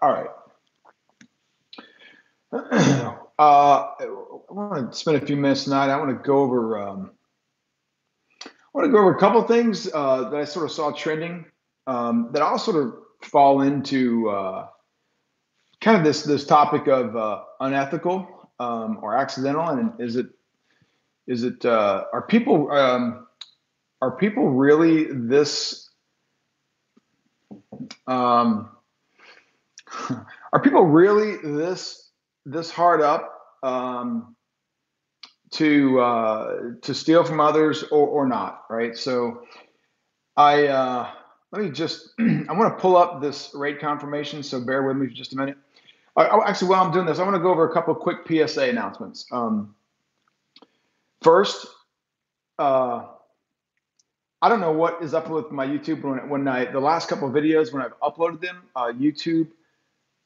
All right. I want to spend a few minutes tonight. I want to go over. A couple of things that I sort of saw trending that all sort of fall into kind of this topic of unethical or accidental, and are people really this are people really this hard up to steal from others or not, right? So I let me just I want to pull up this rate confirmation, so bear with me for just a minute. Actually, while I'm doing this, I want to go over a couple of quick PSA announcements. First, I don't know what is up with my YouTube the last couple of videos when I've uploaded them, YouTube.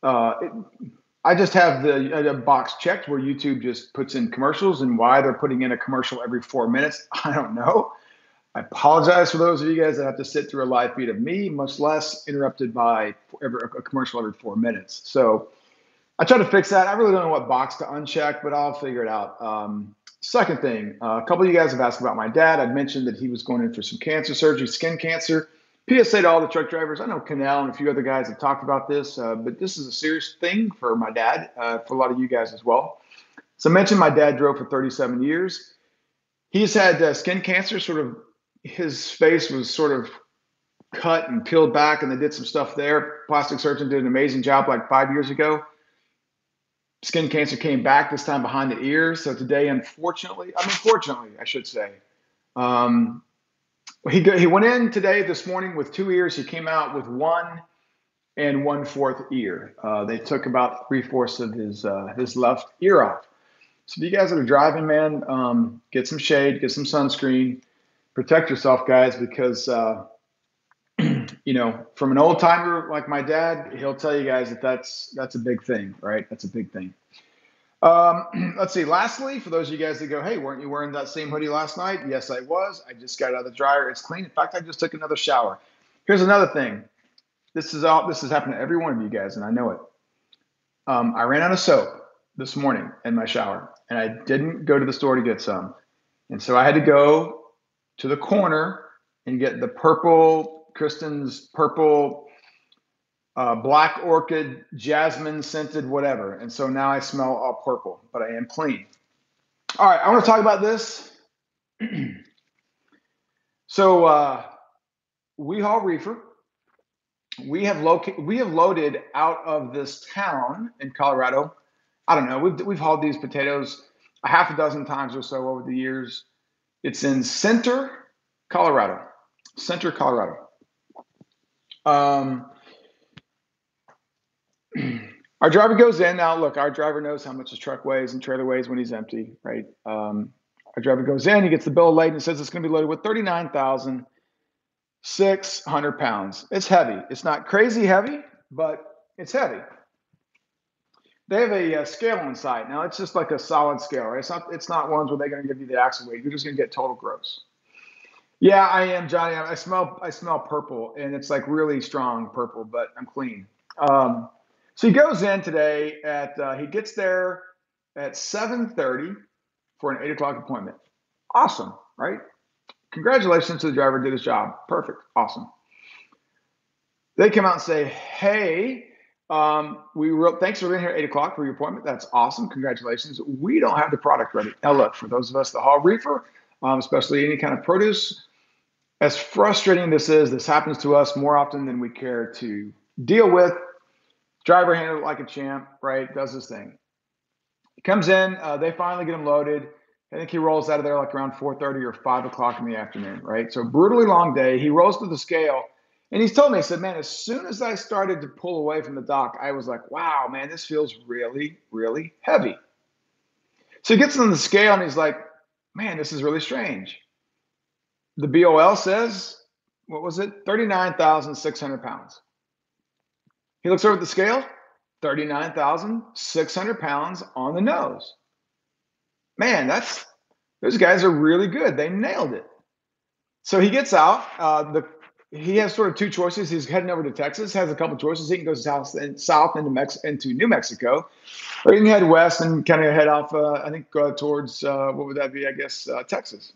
I just have the box checked where YouTube just puts in commercials, and why they're putting in a commercial every 4 minutes, I don't know. I apologize for those of you guys that have to sit through a live feed of me, much less interrupted by a commercial every 4 minutes. So I try to fix that. I really don't know what box to uncheck, but I'll figure it out. Second thing, a couple of you guys have asked about my dad. I'd mentioned that he was going in for some cancer surgery, skin cancer. PSA to all the truck drivers. I know Canal and a few other guys have talked about this, but this is a serious thing for my dad, for a lot of you guys as well. So I mentioned my dad drove for 37 years. He's had skin cancer. Sort of his face was sort of cut and peeled back, and they did some stuff there. Plastic surgeon did an amazing job like 5 years ago. Skin cancer came back, this time behind the ears. So today, unfortunately, I should say, he went in this morning with 2 ears. He came out with 1 1/4 ear. They took about 3/4 of his left ear off. So if you guys that are driving, man, get some shade, get some sunscreen, protect yourself, guys, because from an old timer like my dad, he'll tell you guys that's a big thing, right? That's a big thing. Let's see. Lastly, for those of you guys that go, hey, weren't you wearing that same hoodie last night? Yes, I was. I just got out of the dryer. It's clean. In fact, I just took another shower. Here's another thing. This has happened to every one of you guys, and I know it. I ran out of soap this morning in my shower, and I didn't go to the store to get some. And so I had to go to the corner and get the Kristen's purple black orchid, jasmine scented, whatever. And so now I smell all purple, but I am clean. All right, I want to talk about this. So we haul reefer. We have loaded out of this town in Colorado. I don't know. We've hauled these potatoes a half a dozen times or so over the years. It's in Center, Colorado. Center, Colorado. Our driver goes in. Now, look, our driver knows how much his truck weighs and trailer weighs when he's empty, right? Our driver goes in, he gets the bill of lading, and says it's going to be loaded with 39,600 pounds. It's heavy. It's not crazy heavy, but it's heavy. They have a scale on site. Now, it's just like a solid scale, right? It's not ones where they're going to give you the axle weight. You're just going to get total gross. Yeah, I am, Johnny. I smell purple, and it's like really strong purple, but I'm clean. So he goes in today he gets there at 7:30 for an 8 o'clock appointment. Awesome, right? Congratulations to the driver, did his job. Perfect, awesome. They come out and say, hey, thanks for being here at 8 o'clock for your appointment. That's awesome, congratulations. We don't have the product ready. Now look, for those of us that haul reefer, especially any kind of produce, as frustrating this happens to us more often than we care to deal with. Driver handled it like a champ, right? Does his thing. He comes in. They finally get him loaded. I think he rolls out of there like around 4:30 or 5 o'clock in the afternoon, right? So brutally long day. He rolls to the scale, and he's told me, he said, man, as soon as I started to pull away from the dock, I was like, wow, man, this feels really, really heavy. So he gets on the scale, and he's like, man, this is really strange. The BOL says, what was it? 39,600 pounds. He looks over at the scale, 39,600 pounds on the nose. Man, those guys are really good. They nailed it. So he gets out. he has sort of two choices. He's heading over to Texas, has a couple choices. He can go south into New Mexico, or you can head west and kind of head off, I think, towards, what would that be? I guess, Texas.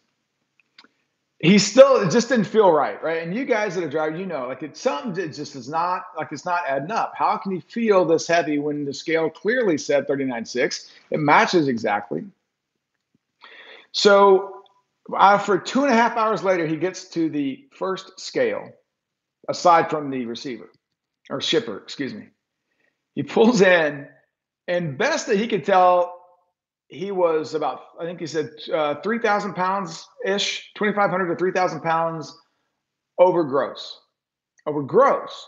He still, it just didn't feel right, right? And you guys that are driving, like it's something that just is not, like it's not adding up. How can he feel this heavy when the scale clearly said 39.6? It matches exactly. So for 2.5 hours later, he gets to the first scale, aside from the receiver or shipper, excuse me. He pulls in, and best that he could tell, he was about, I think he said 3,000 pounds ish, 2,500 to 3,000 pounds over gross. Over gross.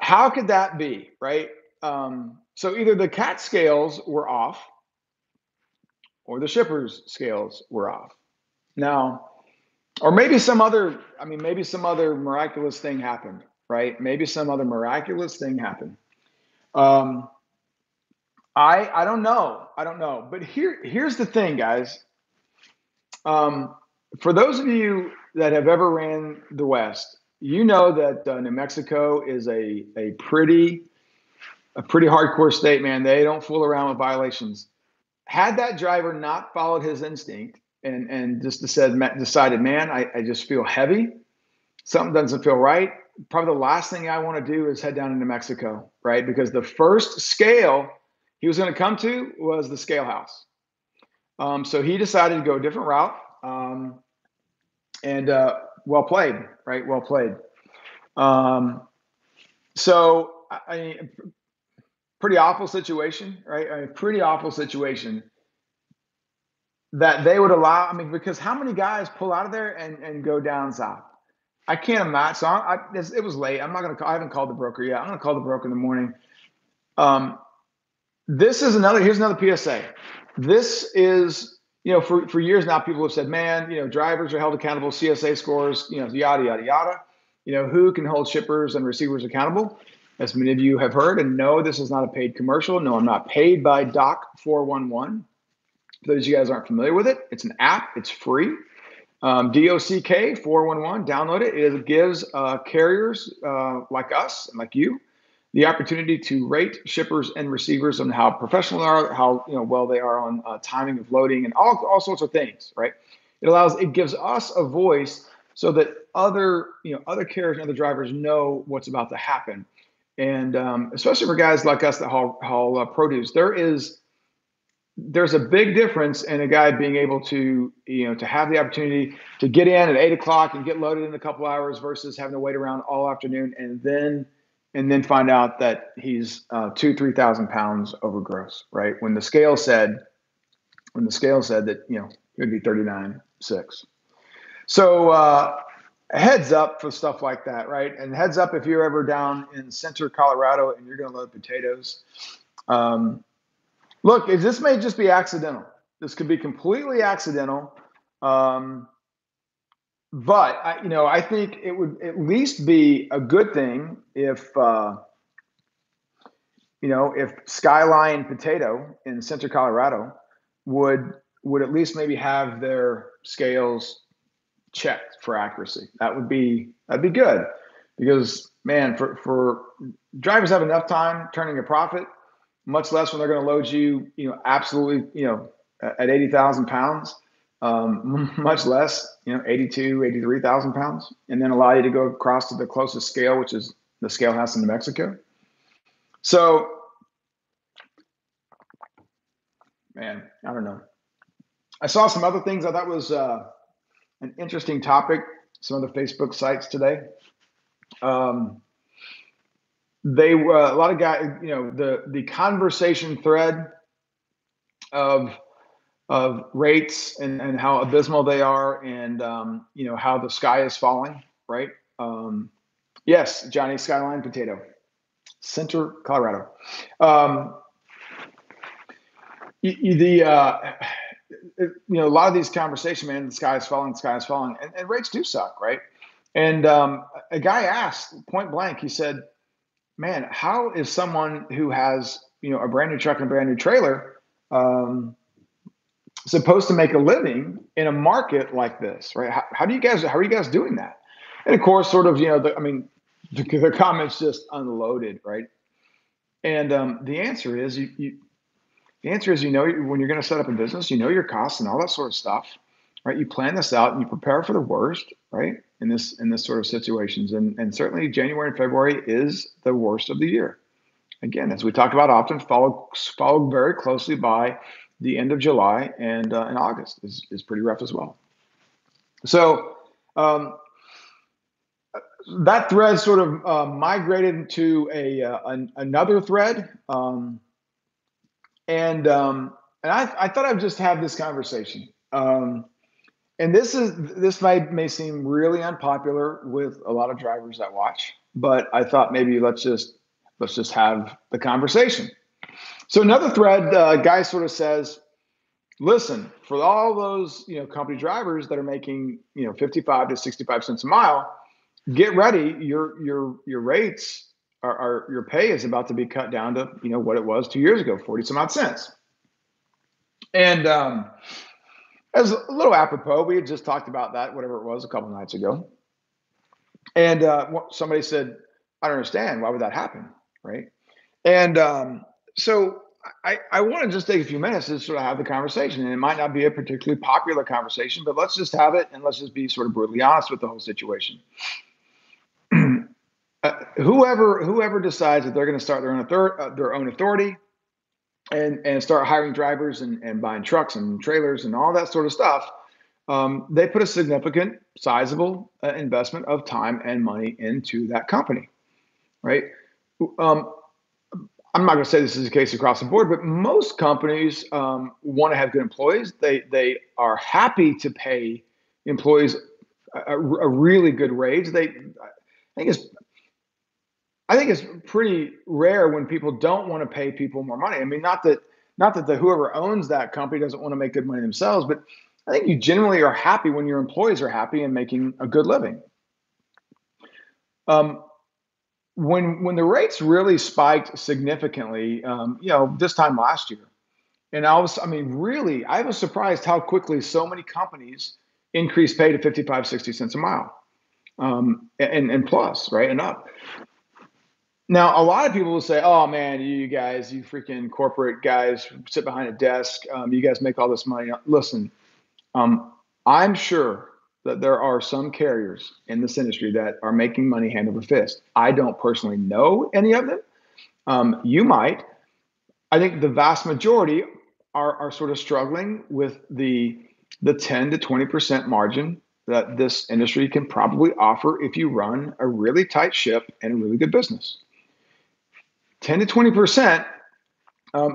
How could that be, right? So either the cat scales were off or the shipper's scales were off. Now, or maybe some other, maybe some other miraculous thing happened, right? Maybe some other miraculous thing happened. I don't know. I don't know. But here's the thing, guys. For those of you that have ever ran the West, you know that New Mexico is a pretty hardcore state, man. They don't fool around with violations. Had that driver not followed his instinct and just decided, man, I just feel heavy. Something doesn't feel right. Probably the last thing I want to do is head down to New Mexico, right? Because the first scale he was going to come to was the scale house. So he decided to go a different route. And well played, right? Well played. So pretty awful situation, right? Pretty awful situation that they would allow. Because how many guys pull out of there and go down south? I can't imagine. So it was late. I'm not going to. I haven't called the broker yet. I'm going to call the broker in the morning. Here's another PSA. This is, for years now, people have said, man, drivers are held accountable, CSA scores, yada, yada, yada. Who can hold shippers and receivers accountable? As many of you have heard, and no, this is not a paid commercial. No, I'm not paid by Doc 411. For those of you guys aren't familiar with it, it's an app. It's free. DOCK 411, download it. It gives carriers like us and like you the opportunity to rate shippers and receivers on how professional they are, how well they are on timing of loading, and all sorts of things. Right? It gives us a voice so that other carriers and other drivers know what's about to happen, and especially for guys like us that haul produce, there's a big difference in a guy being able to to have the opportunity to get in at 8 o'clock and get loaded in a couple hours versus having to wait around all afternoon and then find out that he's 3,000 pounds over gross, right? When the scale said that it would be 39.6. So heads up for stuff like that, right? And heads up if you're ever down in Center Colorado and you're going to load potatoes. Look, this may just be accidental. This could be completely accidental. But I think it would at least be a good thing if Skyline Potato in Center Colorado would at least maybe have their scales checked for accuracy. That'd be good, because man, for drivers have enough time turning a profit, much less when they're going to load you, absolutely, at 80,000 pounds, much less, 82, 83,000 pounds, and then allow you to go across to the closest scale, which is the scale house in New Mexico. So, man, I don't know. I saw some other things I thought was an interesting topic. Some of the Facebook sites today. They were a lot of guys, the conversation thread of rates and how abysmal they are, and how the sky is falling, right? Yes, Johnny, Skyline Potato, Center Colorado. A lot of these conversations, man, the sky is falling, and rates do suck, right? And a guy asked point blank, he said, man, how is someone who has, a brand new truck and a brand new trailer supposed to make a living in a market like this, right? How are you guys doing that? And of course, sort of, the comments just unloaded, right? And the answer is the answer is, when you're going to set up a business, your costs and all that sort of stuff, right? You plan this out and you prepare for the worst, right? In this sort of situations, and certainly January and February is the worst of the year. Again, as we talked about often, followed very closely by the end of July and August is pretty rough as well. So that thread sort of migrated to another thread. And I thought I'd just have this conversation. And this may seem really unpopular with a lot of drivers that watch, but I thought maybe let's just have the conversation. So another thread, guy sort of says, listen, for all those company drivers that are making 55 to 65 cents a mile, get ready. Your rates are your pay is about to be cut down to what it was 2 years ago, 40 some odd cents. And as a little apropos, we had just talked about that, whatever it was, a couple nights ago. And somebody said, I don't understand. Why would that happen? Right. And so I want to just take a few minutes to sort of have the conversation. And it might not be a particularly popular conversation, but let's just have it and let's just be sort of brutally honest with the whole situation. Whoever decides that they're going to start their own authority and start hiring drivers and buying trucks and trailers and all that sort of stuff, they put a significant, sizable investment of time and money into that company, right? I'm not going to say this is the case across the board, but most companies want to have good employees. They are happy to pay employees a really good wage. I think it's pretty rare when people don't want to pay people more money. I mean, not that whoever owns that company doesn't want to make good money themselves, but I think you generally are happy when your employees are happy and making a good living. When the rates really spiked significantly, this time last year, and I was surprised how quickly so many companies increased pay to 55, 60 cents a mile, and plus, right, and up. Now, a lot of people will say, "Oh man, you guys, you freaking corporate guys, sit behind a desk. You guys make all this money." Listen, I'm sure that there are some carriers in this industry that are making money hand over fist. I don't personally know any of them. You might. I think the vast majority are sort of struggling with the 10 to 20% margin that this industry can probably offer if you run a really tight ship and a really good business. 10 to 20%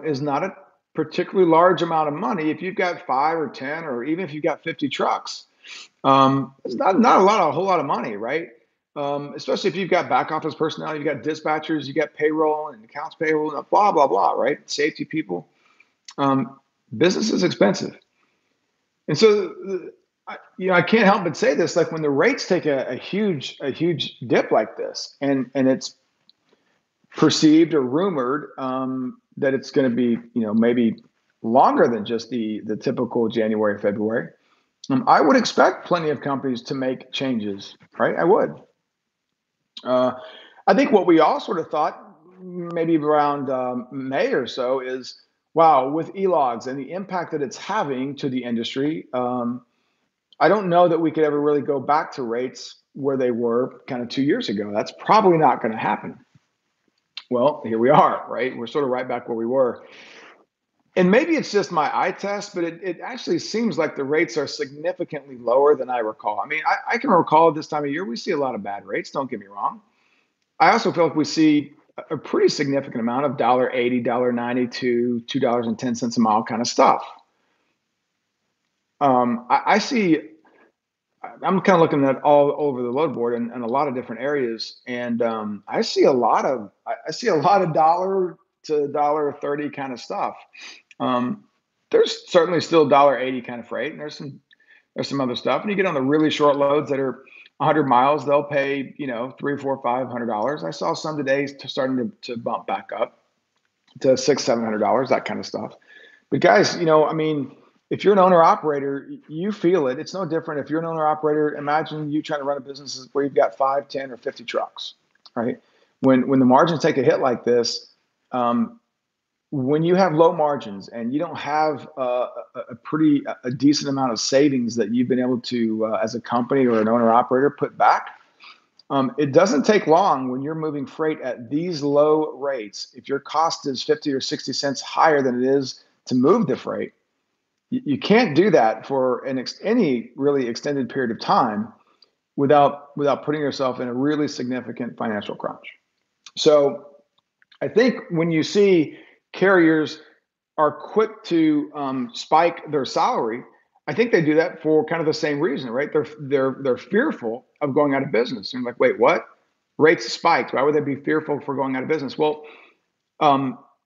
is not a particularly large amount of money. If you've got 5 or 10, or even if you've got 50 trucks, it's not a whole lot of money, right? Especially if you've got back office personnel, you've got dispatchers, you got payroll and accounts payable, and blah, blah, blah, right? Safety people. Business is expensive. And so, I can't help but say this, like when the rates take a huge dip like this, and it's perceived or rumored that it's going to be, maybe longer than just the typical January, February, I would expect plenty of companies to make changes, right? I would. I think what we all sort of thought maybe around May or so is, wow, with e-logs and the impact that it's having to the industry, I don't know that we could ever really go back to rates where they were kind of 2 years ago. That's probably not going to happen. Well, here we are, right? We're sort of right back where we were. And maybe it's just my eye test, but it actually seems like the rates are significantly lower than I recall. I mean, I can recall this time of year, we see a lot of bad rates, don't get me wrong. I also feel like we see a pretty significant amount of $1.80, $1.92, $2.10 a mile kind of stuff. I see, I'm kind of looking at all over the load board and a lot of different areas, and I see a lot of $1 to $1.30 kind of stuff. There's certainly still $1.80 kind of freight, and there's some other stuff. And you get on the really short loads that are 100 miles, they'll pay $300, $400, $500. I saw some today starting to bump back up to $600, $700, that kind of stuff. But guys, I mean, if you're an owner operator, you feel it. It's no different. If you're an owner operator, imagine you trying to run a business where you've got 5, 10, or 50 trucks, right? When the margins take a hit like this, when you have low margins and you don't have a decent amount of savings that you've been able to, as a company or an owner operator, put back, it doesn't take long when you're moving freight at these low rates. If your cost is 50 or 60 cents higher than it is to move the freight, you can't do that for any really extended period of time without putting yourself in a really significant financial crunch. So I think when you see carriers are quick to spike their salary, I think they do that for kind of the same reason, right? They're fearful of going out of business. And like, wait, what? Rates spiked. Why would they be fearful for going out of business? Well,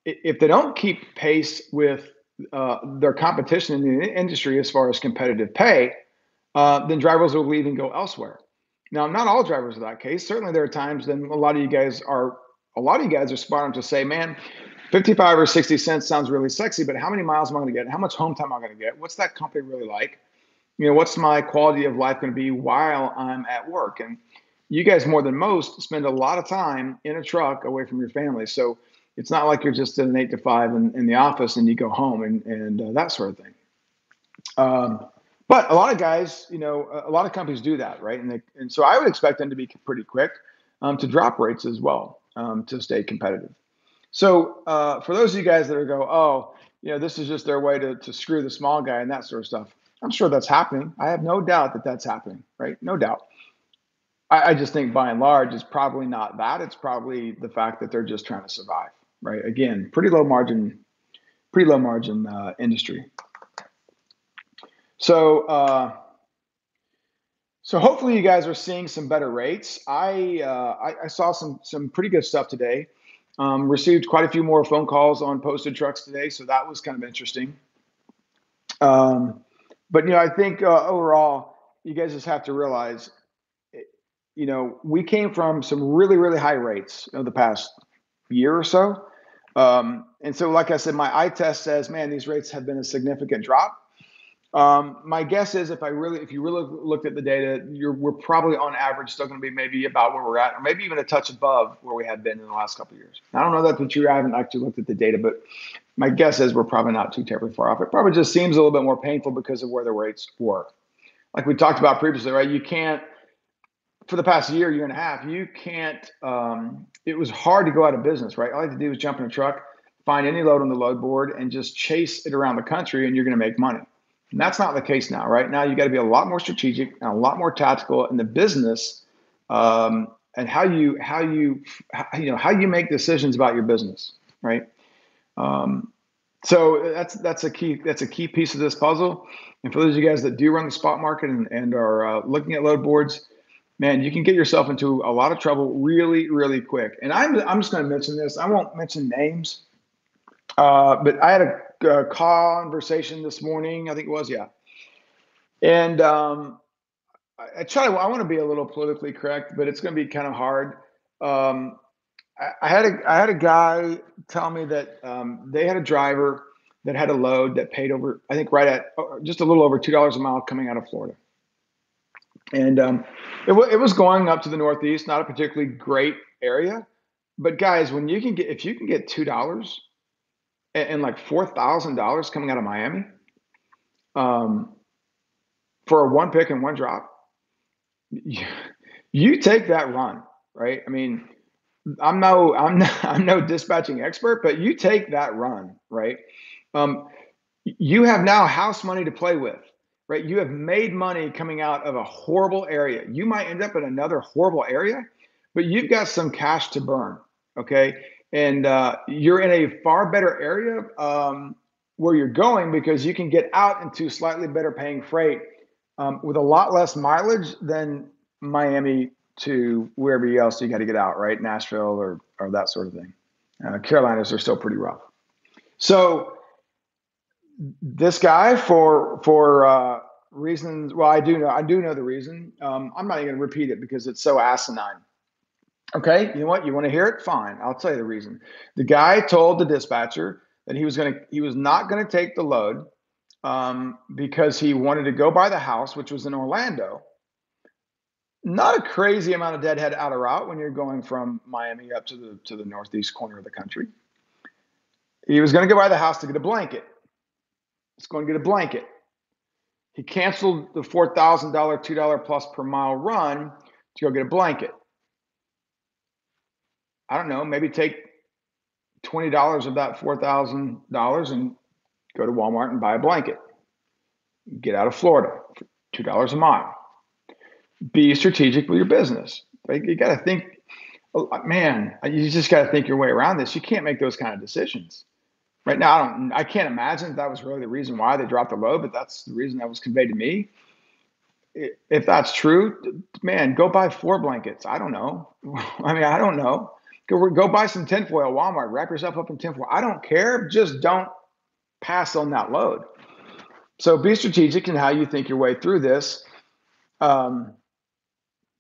if they don't keep pace with their competition in the industry as far as competitive pay, then drivers will leave and go elsewhere. Now, not all drivers are that case. Certainly, there are times then a lot of you guys are smart enough to say, man, 55 or 60 cents sounds really sexy, but how many miles am I going to get? How much home time am I going to get? What's that company really like? What's my quality of life going to be while I'm at work? And you guys, more than most, spend a lot of time in a truck away from your family. So it's not like you're just in an 8 to 5 in the office and you go home and that sort of thing. But a lot of guys, a lot of companies do that, right? And so I would expect them to be pretty quick to drop rates as well to stay competitive. So for those of you guys that are this is just their way to screw the small guy and that sort of stuff, I'm sure that's happening. I have no doubt that that's happening, right? No doubt. I just think by and large, it's probably not that. It's probably the fact that they're just trying to survive, right? Again, pretty low margin industry. So hopefully you guys are seeing some better rates. I saw some pretty good stuff today. Received quite a few more phone calls on posted trucks today, so that was kind of interesting. But I think overall, you guys just have to realize, we came from some really, really high rates the past year or so. And so, like I said, my eye test says, man, these rates have been a significant drop. My guess is if you really looked at the data, we're probably on average still going to be maybe about where we're at, or maybe even a touch above where we have been in the last couple of years. I don't know that you haven't actually looked at the data, but my guess is we're probably not too terribly far off. It probably just seems a little bit more painful because of where the rates were. Like we talked about previously, right? You can't, for the past year and a half, you can't, it was hard to go out of business, right? All you have to do is jump in a truck, find any load on the load board, and just chase it around the country, and you're going to make money. And that's not the case now, right? Now you got to be a lot more strategic and a lot more tactical in the business, and how you make decisions about your business, right? So that's a key piece of this puzzle. And for those of you guys that do run the spot market and are looking at load boards, man, you can get yourself into a lot of trouble really, really quick. And I'm just going to mention this. I won't mention names, but I had a conversation this morning. I think it was, yeah. And I want to be a little politically correct, but it's going to be kind of hard. I had a guy tell me that they had a driver that had a load that paid over, I think, right at just a little over $2 a mile coming out of Florida. And it was going up to the Northeast, not a particularly great area. But guys, if you can get $2 and like $4,000 coming out of Miami for a one pick and one drop, you take that run, right? I mean, I'm no dispatching expert, but you take that run, right? You have now house money to play with, right? You have made money coming out of a horrible area. You might end up in another horrible area, but you've got some cash to burn, okay? And you're in a far better area where you're going because you can get out into slightly better paying freight with a lot less mileage than Miami to wherever else you got to get out, right? Nashville or that sort of thing. Carolinas are still pretty rough. So this guy, for reasons, well, I do know the reason. I'm not even going to repeat it because it's so asinine. Okay, you know what? You want to hear it? Fine, I'll tell you the reason. The guy told the dispatcher that he was not going to take the load because he wanted to go buy the house, which was in Orlando. Not a crazy amount of deadhead outer route when you're going from Miami up to the northeast corner of the country. He was going to go buy the house to get a blanket. He's going to get a blanket. He canceled the $4,000, $2 plus per mile run to go get a blanket. I don't know, maybe take $20 of that $4,000 and go to Walmart and buy a blanket. Get out of Florida for $2 a mile. Be strategic with your business. You got to think, man, you just got to think your way around this. You can't make those kind of decisions. Right now, I can't imagine that was really the reason why they dropped the load, but that's the reason that was conveyed to me. If that's true, man, go buy 4 blankets. I don't know. I mean, I don't know. Go buy some tinfoil at Walmart. Wrap yourself up in tinfoil. I don't care. Just don't pass on that load. So be strategic in how you think your way through this. Don't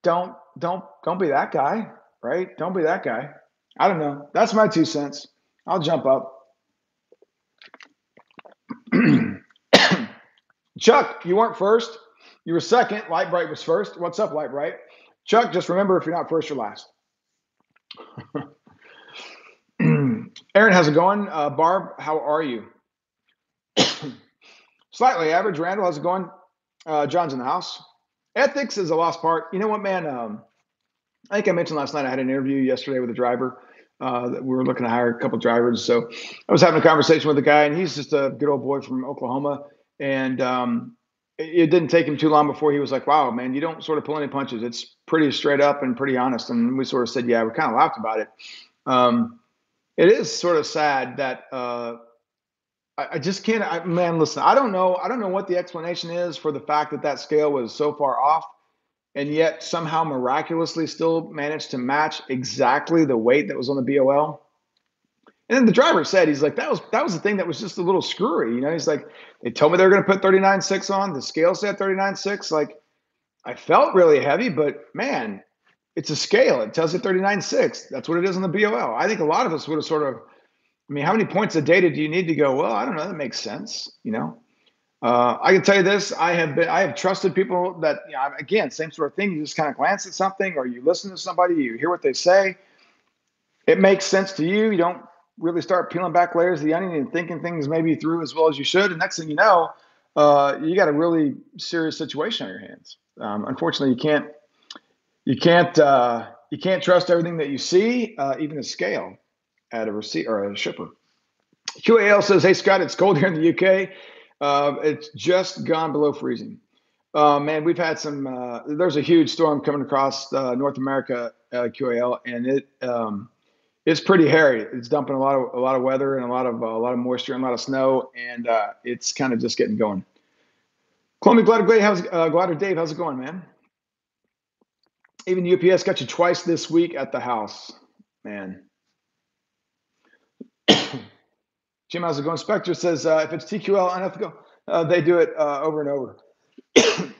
be that guy, right? Don't be that guy. I don't know. That's my 2 cents. I'll jump up. Chuck, you weren't first. You were second. Light Bright was first. What's up, Light Bright? Chuck, just remember, if you're not first, you're last. Aaron, how's it going? Barb, how are you? Slightly average. Randall, how's it going? John's in the house. Ethics is a lost part. You know what, man? I think I mentioned last night I had an interview yesterday with a driver. That we were looking to hire a couple of drivers. So I was having a conversation with a guy, and he's just a good old boy from Oklahoma. And it didn't take him too long before he was like, wow, man, you don't sort of pull any punches. It's pretty straight up and pretty honest. And we sort of said, yeah, we kind of laughed about it. It is sort of sad that I just can't, man, listen, I don't know what the explanation is for the fact that that scale was so far off and yet somehow miraculously still managed to match exactly the weight that was on the BOL. And then the driver said, he's like, that was the thing that was just a little screwy. You know, he's like, they told me they were going to put 39.6 on. The scale said 39.6. Like, I felt really heavy, but man, it's a scale. It tells you 39.6. That's what it is on the BOL. I think a lot of us would have sort of, I mean, how many points of data do you need to go, well, I don't know, that makes sense, you know? I can tell you this, I have trusted people that, you know, again, same sort of thing. You just kind of glance at something or you listen to somebody, you hear what they say. It makes sense to you. You don't really start peeling back layers of the onion and thinking things maybe through as well as you should. And next thing you know, you got a really serious situation on your hands. Unfortunately, you can't trust everything that you see, even the scale at a receipt or a shipper. QAL says, hey, Scott, it's cold here in the UK. It's just gone below freezing. Man, we've had there's a huge storm coming across North America, QAL, and it's pretty hairy. It's dumping a lot of weather and a lot of moisture and a lot of snow, and it's kind of just getting going. Columbia Glider Dave, how's it going, man? Even UPS got you twice this week at the house, man. Jim, how's it going? Spectre says if it's TQL unethical, they do it over and over.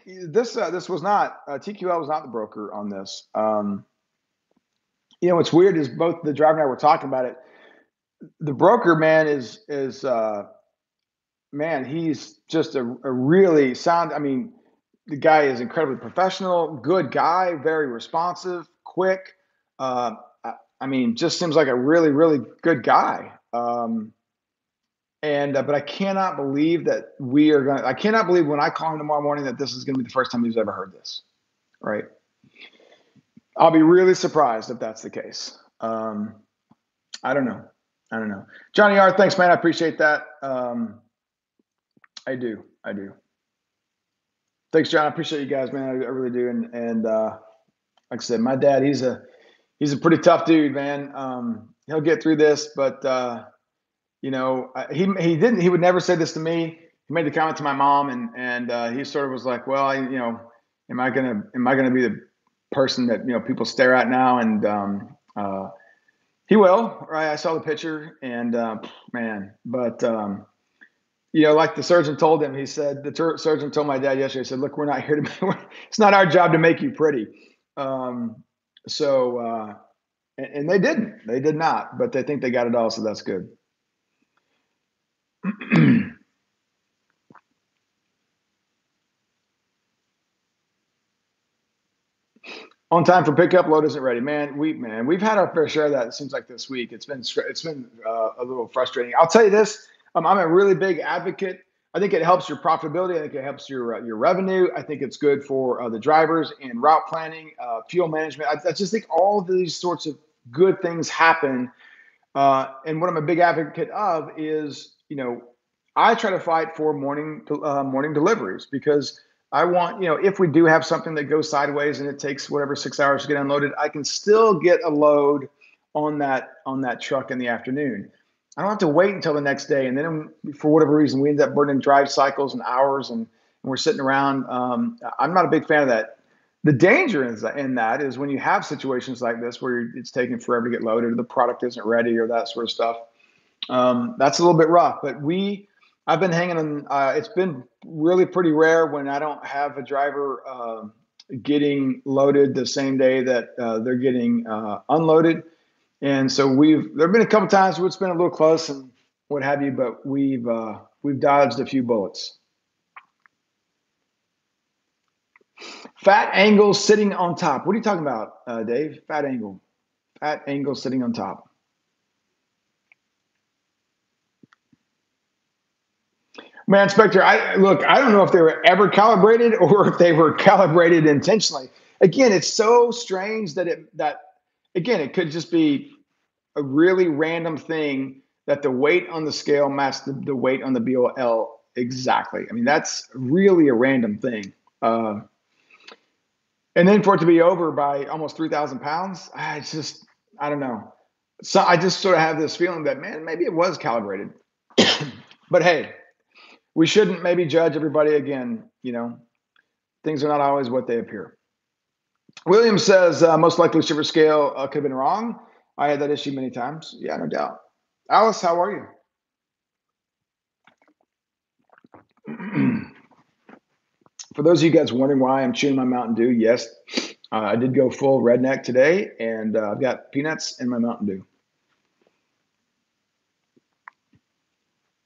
This was not TQL was not the broker on this. You know what's weird is both the driver and I were talking about it. The broker, man, man, he's just a really sound. I mean, the guy is incredibly professional, good guy, very responsive, quick. I mean, just seems like a really, really good guy. But I cannot believe that I cannot believe when I call him tomorrow morning that this is going to be the first time he's ever heard this, right? I'll be really surprised if that's the case. I don't know. Johnny R, thanks, man. I appreciate that. I do. Thanks, John. I appreciate you guys, man. I really do. And like I said, my dad, he's a pretty tough dude, man. He'll get through this, but you know, he would never say this to me. He made the comment to my mom, and he sort of was like, well, you know, am I gonna be the person that, you know, people stare at now? And he will, right? I saw the picture, and man, but you know, like the surgeon told him, he said, surgeon told my dad yesterday, he said, look, we're not here to it's not our job to make you pretty. And they did not, but they think they got it all, so that's good. On time for pickup, load isn't ready. Man, we've had our fair share of that. It seems like this week it's been a little frustrating. I'll tell you this: I'm a really big advocate. I think it helps your profitability. I think it helps your revenue. I think it's good for the drivers and route planning, fuel management. I just think all of these sorts of good things happen. And what I'm a big advocate of is, I try to fight for morning deliveries because I want, if we do have something that goes sideways and it takes whatever 6 hours to get unloaded, I can still get a load on that truck in the afternoon. I don't have to wait until the next day. And then for whatever reason, we end up burning drive cycles and hours and we're sitting around. I'm not a big fan of that. The danger in that is when you have situations like this where it's taking forever to get loaded or the product isn't ready or that sort of stuff. That's a little bit rough, but I've been hanging on. It's been really pretty rare when I don't have a driver getting loaded the same day that they're getting unloaded. And so there've been a couple times where it's been a little close and what have you, but we've dodged a few bullets. Fat angle sitting on top. What are you talking about, Dave? Fat angle sitting on top. Man, Spectre, I don't know if they were ever calibrated or if they were calibrated intentionally. Again, it's so strange that it could just be a really random thing that the weight on the scale matched the weight on the BOL exactly. I mean, that's really a random thing. And then for it to be over by almost 3,000 pounds, I don't know. So I just sort of have this feeling that, man, maybe it was calibrated. But hey, we shouldn't maybe judge everybody again. Things are not always what they appear. William says, most likely shipper scale could have been wrong. I had that issue many times. Yeah, no doubt. Alice, how are you? For those of you guys wondering why I'm chewing my Mountain Dew, yes, I did go full redneck today, and I've got peanuts in my Mountain Dew.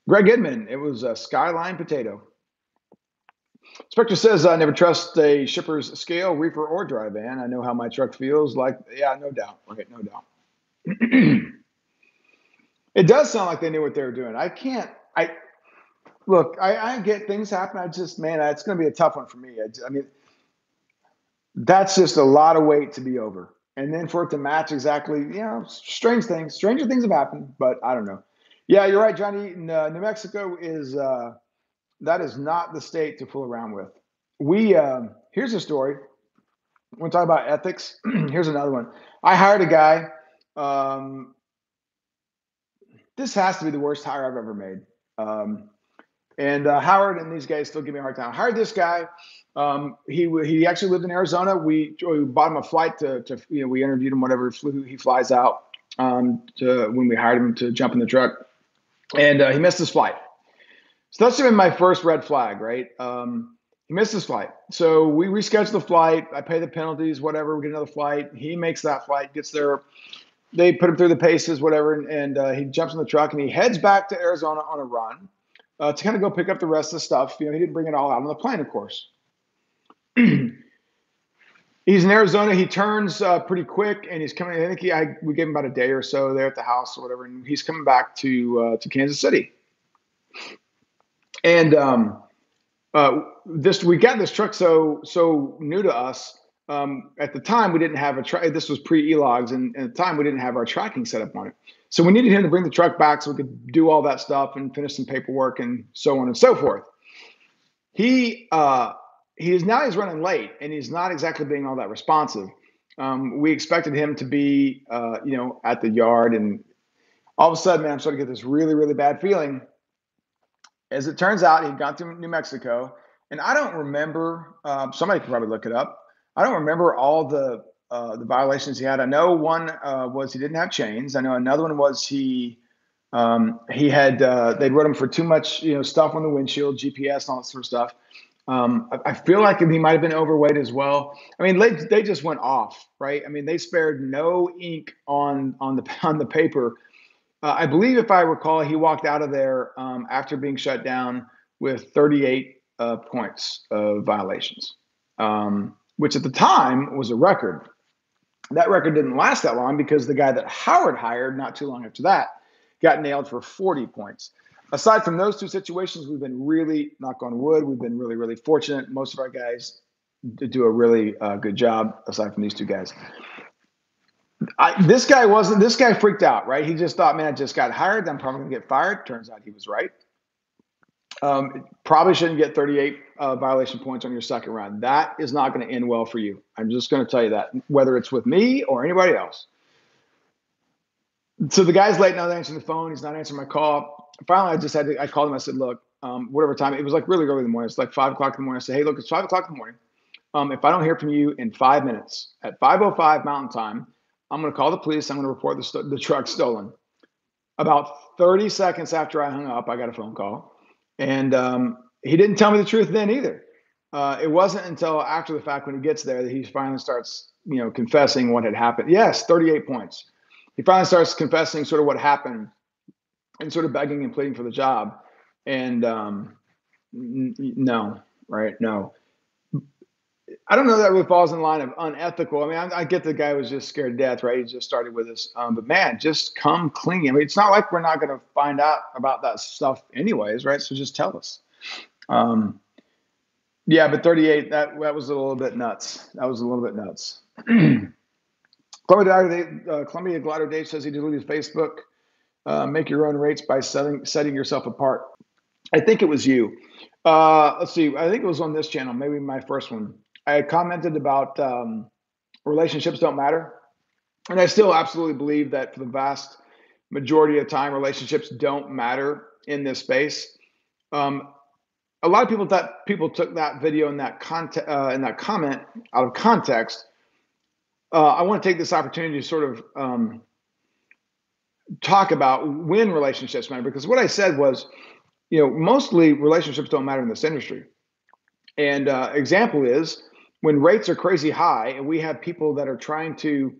Greg Goodman, it was a Skyline potato. Spectre says, I never trust a shipper's scale, reefer, or dry van. I know how my truck feels like. Yeah, no doubt. Okay, no doubt. It does sound like they knew what they were doing. I get things happen. It's going to be a tough one for me. I mean, that's just a lot of weight to be over. And then for it to match exactly, stranger things have happened, but I don't know. Yeah, you're right, Johnny. New Mexico that is not the state to fool around with. Here's a story. Want to talk about ethics? Here's another one. I hired a guy. This has to be the worst hire I've ever made. And Howard and these guys still give me a hard time. I hired this guy. He actually lived in Arizona. We bought him a flight to we interviewed him, whatever. He flies out when we hired him to jump in the truck, and he missed his flight. So that's been my first red flag, right? He missed his flight. So we reschedule the flight. I pay the penalties, whatever. We get another flight. He makes that flight, gets there. They put him through the paces, whatever, and he jumps in the truck and he heads back to Arizona on a run to kind of go pick up the rest of the stuff. He didn't bring it all out on the plane, of course. He's in Arizona. He turns pretty quick, and he's coming. I think we gave him about a day or so there at the house or whatever, and he's coming back to Kansas City. And we got this truck so new to us. At the time, we didn't have this was pre-e-logs, and at the time, we didn't have our tracking set up on it. So we needed him to bring the truck back so we could do all that stuff and finish some paperwork and so on and so forth. He's running late, and he's not exactly being all that responsive. We expected him to be, at the yard, and all of a sudden, man, I'm starting to get this really, really bad feeling. As it turns out, he'd gone to New Mexico, and I don't remember. Somebody could probably look it up. I don't remember all the violations he had. I know one was he didn't have chains. I know another one was he had they'd wrote him for too much stuff on the windshield, GPS, and all that sort of stuff. I feel like he might have been overweight as well. I mean, they just went off, right? I mean, they spared no ink on the paper. I believe, if I recall, he walked out of there after being shut down with 38 points of violations. which at the time was a record. That record didn't last that long because the guy that Howard hired not too long after that got nailed for 40 points. Aside from those two situations, we've been really, knock on wood, we've been really, really fortunate. Most of our guys do a really good job aside from these two guys. This guy freaked out, right? He just thought, man, I just got hired. I'm probably going to get fired. Turns out he was right. Probably shouldn't get 38 violation points on your second round. That is not going to end well for you. I'm just going to tell you that, whether it's with me or anybody else. So the guy's late, not answering the phone. He's not answering my call. Finally, I called him. I said, look, whatever time, it was like really early in the morning. It's like 5 o'clock in the morning. I said, hey, look, it's 5 o'clock in the morning. If I don't hear from you in 5 minutes, at 5:05 Mountain Time, I'm going to call the police. I'm going to report the truck stolen. About 30 seconds after I hung up, I got a phone call. And he didn't tell me the truth then either. It wasn't until after the fact when he gets there that he finally starts, confessing what had happened. Yes, 38 points. He finally starts confessing sort of what happened and sort of begging and pleading for the job. And no, right? No. I don't know that really falls in line of unethical. I mean, I get the guy was just scared to death, right? He just started with us. But man, just come clean. I mean, it's not like we're not going to find out about that stuff anyways, right? So just tell us. Yeah, but 38, that was a little bit nuts. That was a little bit nuts. Columbia Glider Dave says he deleted Facebook. Make your own rates by setting yourself apart. I think it was you. Let's see. I think it was on this channel, maybe my first one. I had commented about relationships don't matter. And I still absolutely believe that for the vast majority of time, relationships don't matter in this space. A lot of people thought people took that video and that comment out of context. I want to take this opportunity to sort of talk about when relationships matter, because what I said was, mostly relationships don't matter in this industry. And example is when rates are crazy high and we have people that are trying to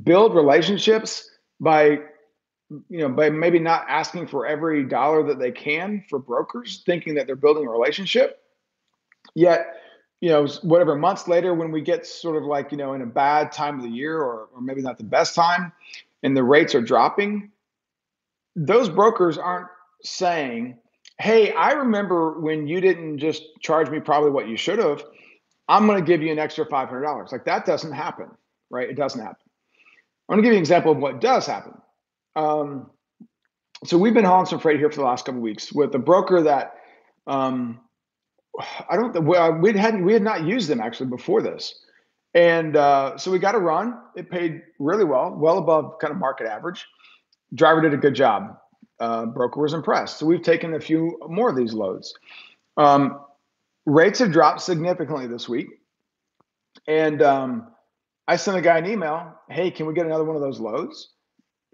build relationships by maybe not asking for every dollar that they can for brokers, thinking that they're building a relationship. Yet, whatever months later, when we get sort of like, in a bad time of the year or maybe not the best time and the rates are dropping, those brokers aren't saying, hey, I remember when you didn't just charge me probably what you should have. I'm going to give you an extra $500. Like that doesn't happen, right? It doesn't happen. I'm going to give you an example of what does happen. So we've been hauling some freight here for the last couple of weeks with a broker that we had not used them actually before this. And so we got a run. It paid really well above kind of market average. Driver did a good job. Broker was impressed. So we've taken a few more of these loads. Rates have dropped significantly this week. And I sent a guy an email. Hey, can we get another one of those loads?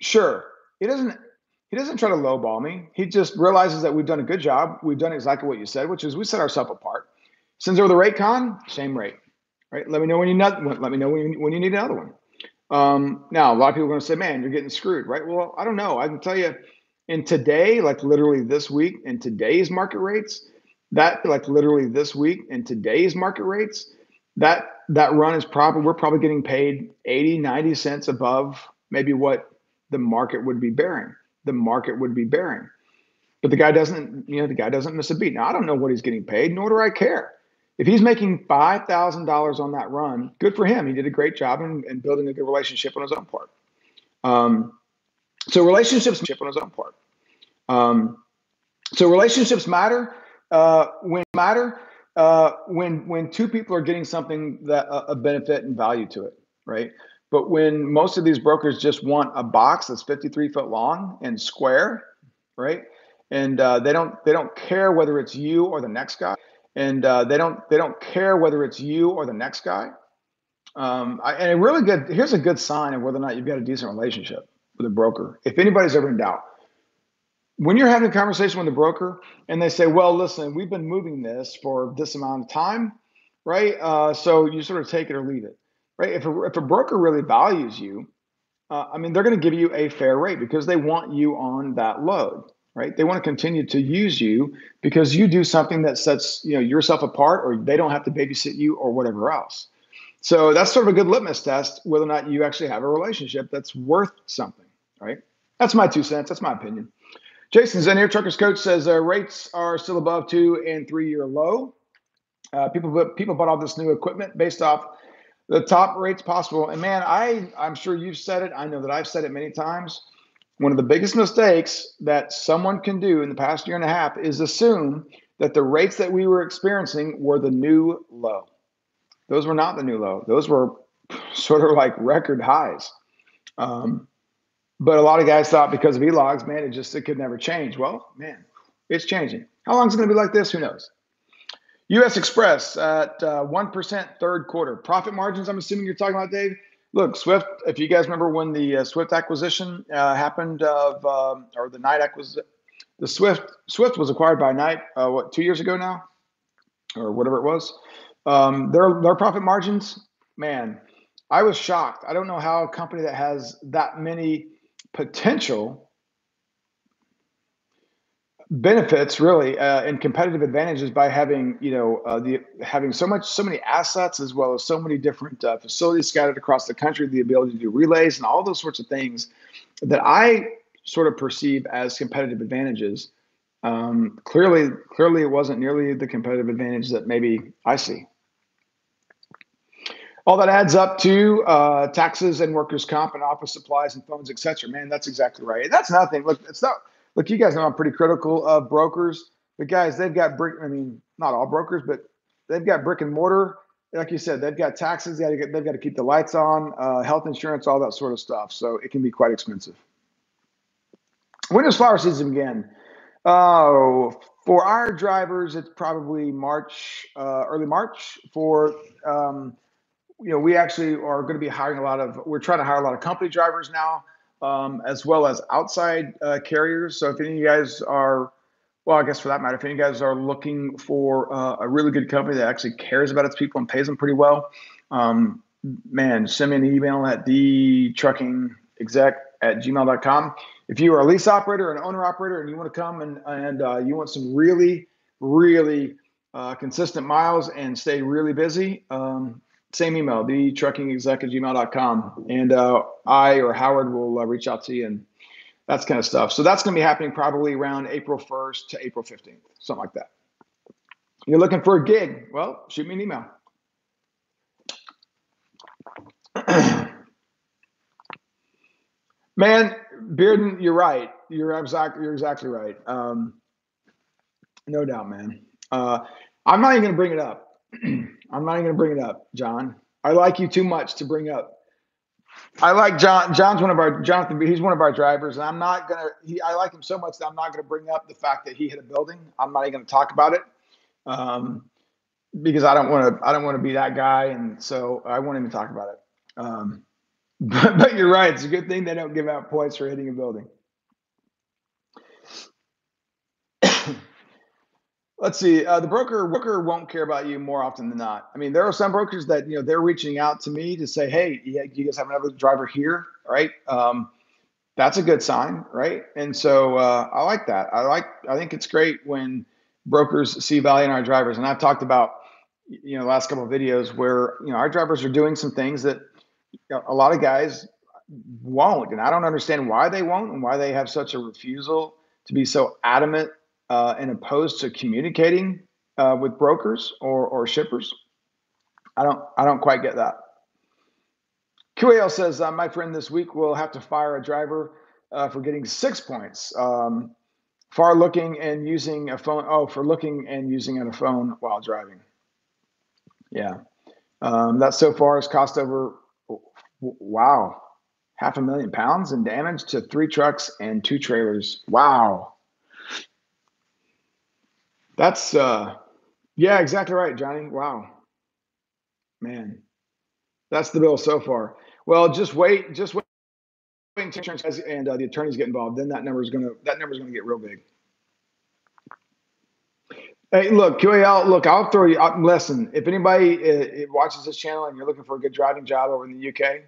Sure. He doesn't try to lowball me. He just realizes that we've done a good job. We've done exactly what you said, which is we set ourselves apart. Sends over the rate con, same rate, right? Let me know when you need another one. Now, a lot of people are going to say, man, you're getting screwed, right? Well, I don't know. I can tell you in today, like literally this week in today's market rates, that run is we're probably getting paid 80, 90 cents above maybe what the market would be bearing. But the guy doesn't miss a beat. Now, I don't know what he's getting paid, nor do I care. If he's making $5,000 on that run, good for him. He did a great job in building a good relationship on his own part. So relationships matter when two people are getting something that a benefit and value to it, right? But when most of these brokers just want a box that's 53 foot long and square, right? And they don't care whether it's you or the next guy. And they don't care whether it's you or the next guy. Here's a good sign of whether or not you've got a decent relationship with a broker. If anybody's ever in doubt, when you're having a conversation with a broker and they say, well, listen, we've been moving this for this amount of time, right? So you sort of take it or leave it, right? If a broker really values you, they're going to give you a fair rate because they want you on that load. right? They want to continue to use you because you do something that sets yourself apart, or they don't have to babysit you or whatever else. So that's sort of a good litmus test whether or not you actually have a relationship that's worth something, right? That's my 2 cents. That's my opinion. Jason Zenier, Truckers Coach, says rates are still above 2 and 3 year low. People bought all this new equipment based off the top rates possible. And man, I'm sure you've said it. I know that I've said it many times. One of the biggest mistakes that someone can do in the past year and a half is assume that the rates that we were experiencing were the new low. Those were not the new low. Those were sort of like record highs. But a lot of guys thought because of e-logs, man, it could never change. Well, man, it's changing. How long is it going to be like this? Who knows? U.S. Express at 1% third quarter. Profit margins, I'm assuming you're talking about, Dave. Look, Swift, if you guys remember when the Swift acquisition happened, or the Knight acquisition, the Swift was acquired by Knight, 2 years ago now, or whatever it was. Their profit margins, man, I was shocked. I don't know how a company that has that many potential benefits really and competitive advantages by having having so many assets, as well as so many different facilities scattered across the country, the ability to do relays and all those sorts of things that I sort of perceive as competitive advantages. Clearly it wasn't nearly the competitive advantage that maybe I see. All that adds up to taxes and workers' comp and office supplies and phones, etc. Man, that's exactly right. That's nothing. Look, it's not. Look, you guys know I'm pretty critical of brokers, but guys, they've got brick. I mean, not all brokers, but they've got brick and mortar. Like you said, they've got taxes. They've got to keep the lights on, health insurance, all that sort of stuff. So it can be quite expensive. When does flower season begin? Oh, for our drivers, it's probably March, early March. For we actually are going to be hiring we're trying to hire a lot of company drivers now, as well as outside carriers. So if any of you guys are, well, I guess for that matter, if any of you guys are looking for a really good company that actually cares about its people and pays them pretty well, man, send me an email at thetruckingexec@gmail.com. If you are a lease operator, an owner operator, and you want to come and you want some really, really consistent miles and stay really busy, same email, thetruckingexec@gmail.com. And I or Howard will reach out to you and that's kind of stuff. So that's going to be happening probably around April 1st to April 15th, something like that. You're looking for a gig? Well, shoot me an email. Man, Bearden, you're right. You're exactly right. No doubt, man. I'm not even going to bring it up. I'm not even going to bring it up, John. I like you too much to bring up. I like John. Jonathan. He's one of our drivers, and I'm not gonna. I like him so much that I'm not gonna bring up the fact that he hit a building. I'm not even gonna talk about it, because I don't want to be that guy, and so I won't even talk about it. But you're right. It's a good thing they don't give out points for hitting a building. Let's see. The broker won't care about you more often than not. I mean, there are some brokers that they're reaching out to me to say, "Hey, you guys have another driver here, right?" That's a good sign, right? And so I like that. I think it's great when brokers see value in our drivers. And I've talked about the last couple of videos where our drivers are doing some things that a lot of guys won't, and I don't understand why they won't and why they have such a refusal to be so adamant and opposed to communicating with brokers or shippers. I don't quite get that. QAL says, my friend this week will have to fire a driver for getting 6 points for looking and using a phone. Oh, for looking and using a phone while driving. Yeah, that so far has cost over, wow, £500,000 in damage to 3 trucks and 2 trailers. Wow. That's, yeah, exactly right, Johnny. Wow. Man, that's the bill so far. Well, just wait and the attorneys get involved. Then that number's gonna get real big. Hey, look, QAL, look, I'll throw you. Listen, if anybody watches this channel and you're looking for a good driving job over in the UK,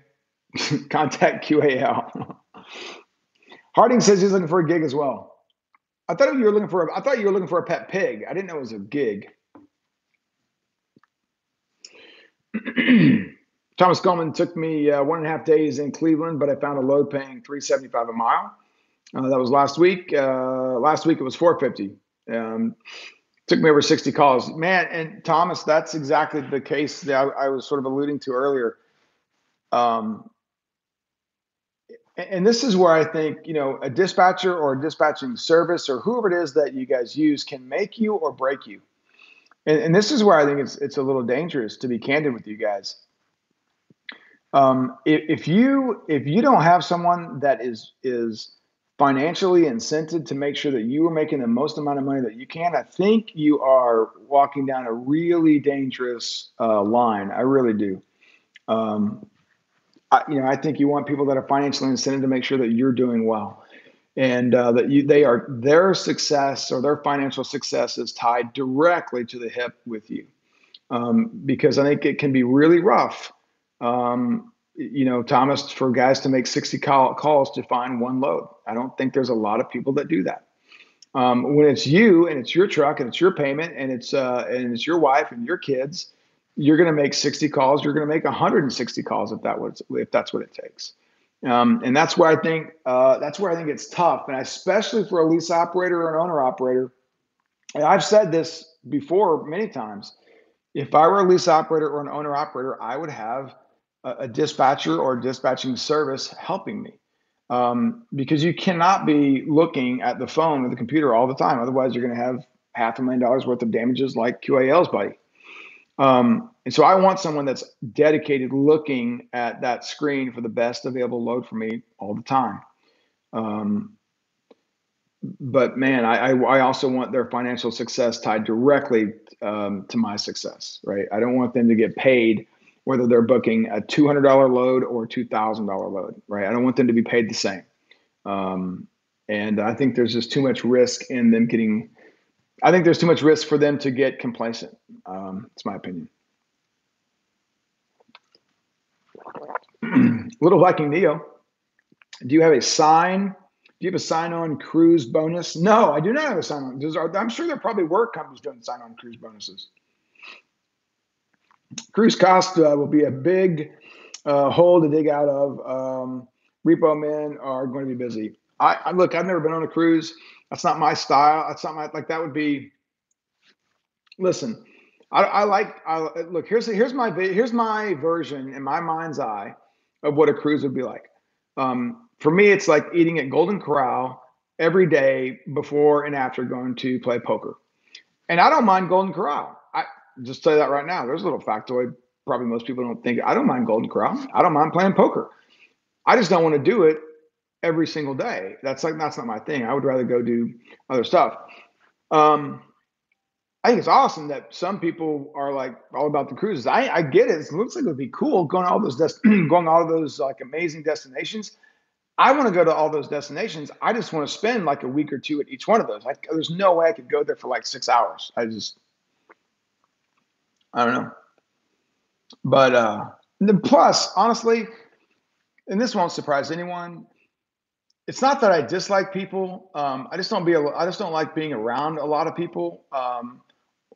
contact QAL. Harding says he's looking for a gig as well. I thought you were looking for. I thought you were looking for a pet pig. I didn't know it was a gig. Thomas Coleman took me 1.5 days in Cleveland, but I found a load paying $3.75 a mile. That was last week. Last week it was $4.50. Took me over 60 calls, man. And Thomas, that's exactly the case that I was sort of alluding to earlier. And this is where I think, a dispatcher or a dispatching service or whoever it is that you guys use can make you or break you. And this is where I think it's a little dangerous, to be candid with you guys. If you don't have someone that is financially incented to make sure that you are making the most amount of money that you can, I think you are walking down a really dangerous line. I really do. I think you want people that are financially incented to make sure that you're doing well, and that their success or their financial success is tied directly to the hip with you, because I think it can be really rough. Thomas, for guys to make 60 calls to find one load. I don't think there's a lot of people that do that. When it's you and it's your truck and it's your payment and it's your wife and your kids, you're going to make 60 calls. You're going to make 160 calls if that's what it takes. And that's where I think it's tough, and especially for a lease operator or an owner operator. And I've said this before many times. If I were a lease operator or an owner operator, I would have a dispatcher or a dispatching service helping me, because you cannot be looking at the phone or the computer all the time. Otherwise, you're going to have $500,000 worth of damages like QAL's buddy. And so I want someone that's dedicated looking at that screen for the best available load for me all the time. But man, I also want their financial success tied directly to my success, right? I don't want them to get paid whether they're booking a $200 load or $2,000 load, right? I don't want them to be paid the same. And I think there's just too much risk in them getting. I think there's too much risk for them to get complacent. It's my opinion. Little Viking Neo, do you have a sign-on cruise bonus? No, I do not have a sign-on. I'm sure there probably were companies doing sign-on cruise bonuses. Cruise cost will be a big hole to dig out of. Repo men are going to be busy. Look, I've never been on a cruise. That's not my style. That's not that would be. Listen, look. Here's my version in my mind's eye of what a cruise would be like. For me, it's like eating at Golden Corral every day before and after going to play poker. And I don't mind Golden Corral. I just tell you that right now. There's a little factoid. Probably most people don't think. I don't mind Golden Corral. I don't mind playing poker. I just don't want to do it every single day. That's not my thing. I would rather go do other stuff. I think it's awesome that some people are like all about the cruises. I get it. It looks like it would be cool going to all those going all of those like amazing destinations. I want to go to all those destinations. I just want to spend like a week or two at each one of those. There's no way I could go there for like 6 hours. I don't know. But plus, honestly, and this won't surprise anyone, it's not that I dislike people. I just don't like being around a lot of people,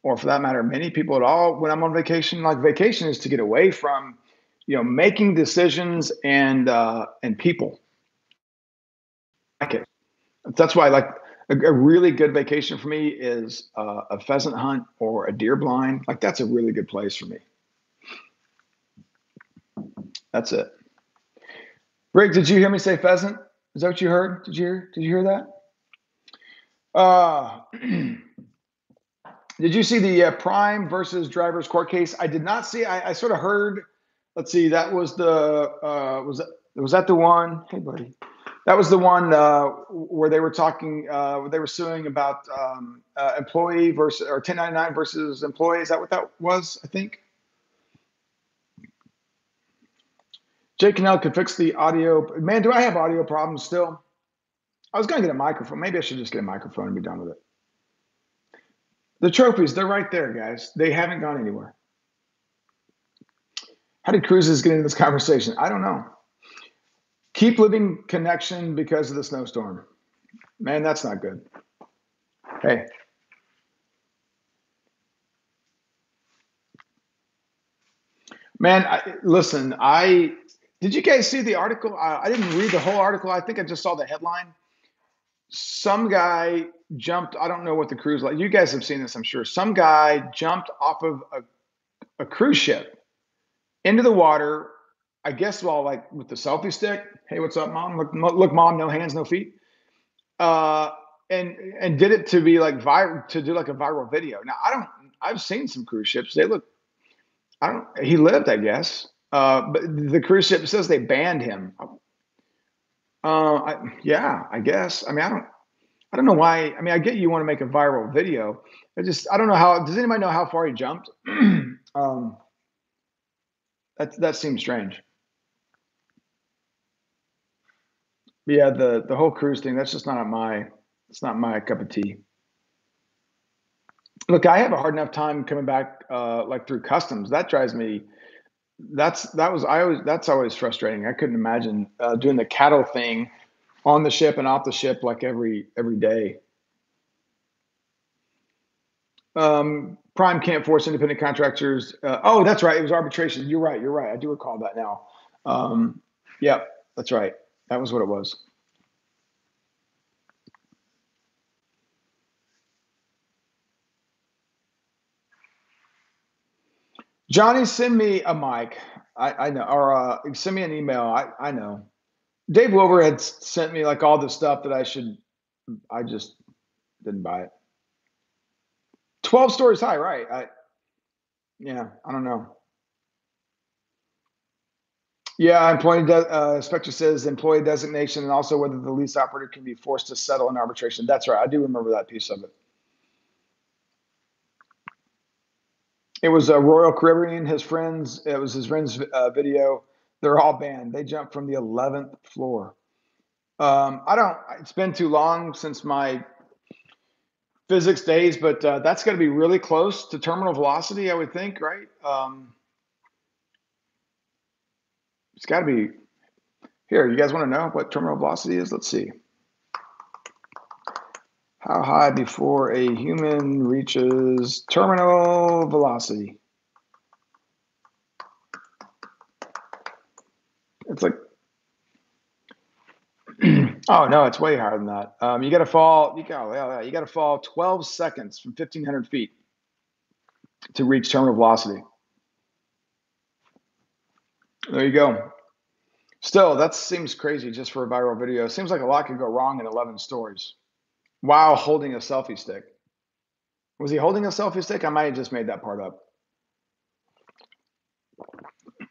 or for that matter, many people at all when I'm on vacation. Like, vacation is to get away from, making decisions and people. Okay. That's why, like, a really good vacation for me is a pheasant hunt or a deer blind. Like, that's a really good place for me. That's it. Rick, did you hear me say pheasant? Is that what you heard? Did you hear that? Did you see the Prime versus Drivers court case? I did not see. I sort of heard. Let's see. That was the was that the one? Hey, buddy. That was the one where they were talking. They were suing about employee versus or 1099 versus employee. Is that what that was? I think. Jay Cannell could fix the audio. Man, do I have audio problems still? I was going to get a microphone. Maybe I should just get a microphone and be done with it. The trophies, they're right there, guys. They haven't gone anywhere. How did cruises get into this conversation? I don't know. Keep living connection because of the snowstorm. Man, that's not good. Hey. Man, listen, did you guys see the article? I didn't read the whole article. I think I just saw the headline. Some guy jumped. I don't know what the cruise like. You guys have seen this, I'm sure. Some guy jumped off of a cruise ship into the water. I guess while like with the selfie stick. Hey, what's up, mom? Look, mom, no hands, no feet. Uh, and did it to be like viral to do like a viral video. Now I've seen some cruise ships. They look. I don't. He lived, I guess. But the cruise ship says they banned him. Yeah, I guess. I mean, I don't know why. I mean, I get you want to make a viral video. I don't know how. Does anybody know how far he jumped? That seems strange. But yeah, the whole cruise thing. That's just not my. It's not my cup of tea. Look, I have a hard enough time coming back like through customs. That drives me. That's always frustrating. I couldn't imagine doing the cattle thing on the ship and off the ship like every day. Prime can't force independent contractors. Oh, that's right. It was arbitration. You're right. You're right. I do recall that now. Yeah, that's right. That was what it was. Johnny, send me a mic. I know, or send me an email. I know. Dave Wilbur had sent me like all the stuff that I should. I just didn't buy it. 12 stories high, right? Yeah, I don't know. Yeah, Spectre says employee designation and also whether the lease operator can be forced to settle in arbitration. That's right. I do remember that piece of it. It was a Royal Caribbean. It was his friend's video. They're all banned. They jumped from the 11th floor. It's been too long since my physics days, but that's got to be really close to terminal velocity, I would think, right? It's got to be. Here, you guys want to know what terminal velocity is? Let's see. How high before a human reaches terminal velocity? It's like, oh no, it's way higher than that. You got to fall. You got to fall 12 seconds from 1,500 feet to reach terminal velocity. There you go. Still, that seems crazy just for a viral video. It seems like a lot could go wrong in 11 stories while holding a selfie stick. Was he holding a selfie stick? I might have just made that part up.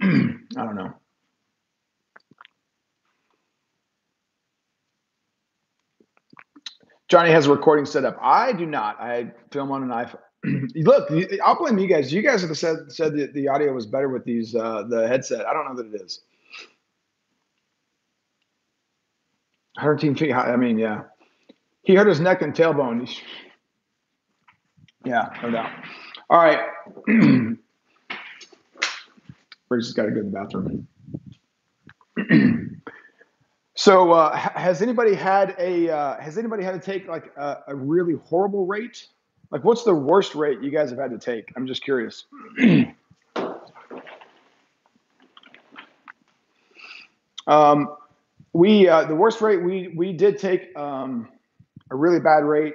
I don't know. Johnny has a recording set up. I do not. I film on an iPhone. Look, I'll blame you guys. You guys have said that the audio was better with these the headset. I don't know that it is. 110 feet high. I mean, yeah. He hurt his neck and tailbone. Yeah, no doubt. All right. Briggs has got to go to the bathroom. So, has anybody had to take like a really horrible rate? Like, what's the worst rate you guys have had to take? I'm just curious. The worst rate we did take a really bad rate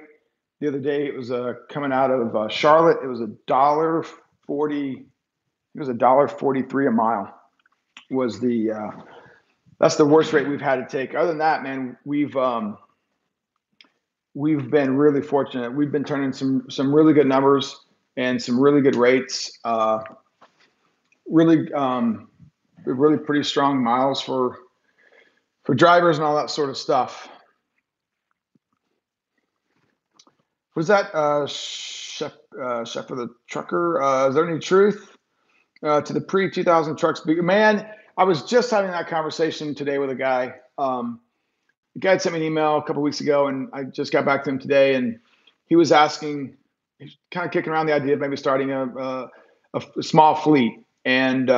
the other day. It was coming out of Charlotte. It was $1.40. It was $1.43 a mile. That's the worst rate we've had to take. Other than that, man, we've been really fortunate. We've been turning some really good numbers and some really good rates. Really pretty strong miles for drivers and all that sort of stuff. Was that Chef for the Trucker? Is there any truth to the pre-2000 trucks? Man, I was just having that conversation today with a guy. The guy had sent me an email a couple weeks ago, and I just got back to him today, and he was asking, he's kind of kicking around the idea of maybe starting a small fleet, and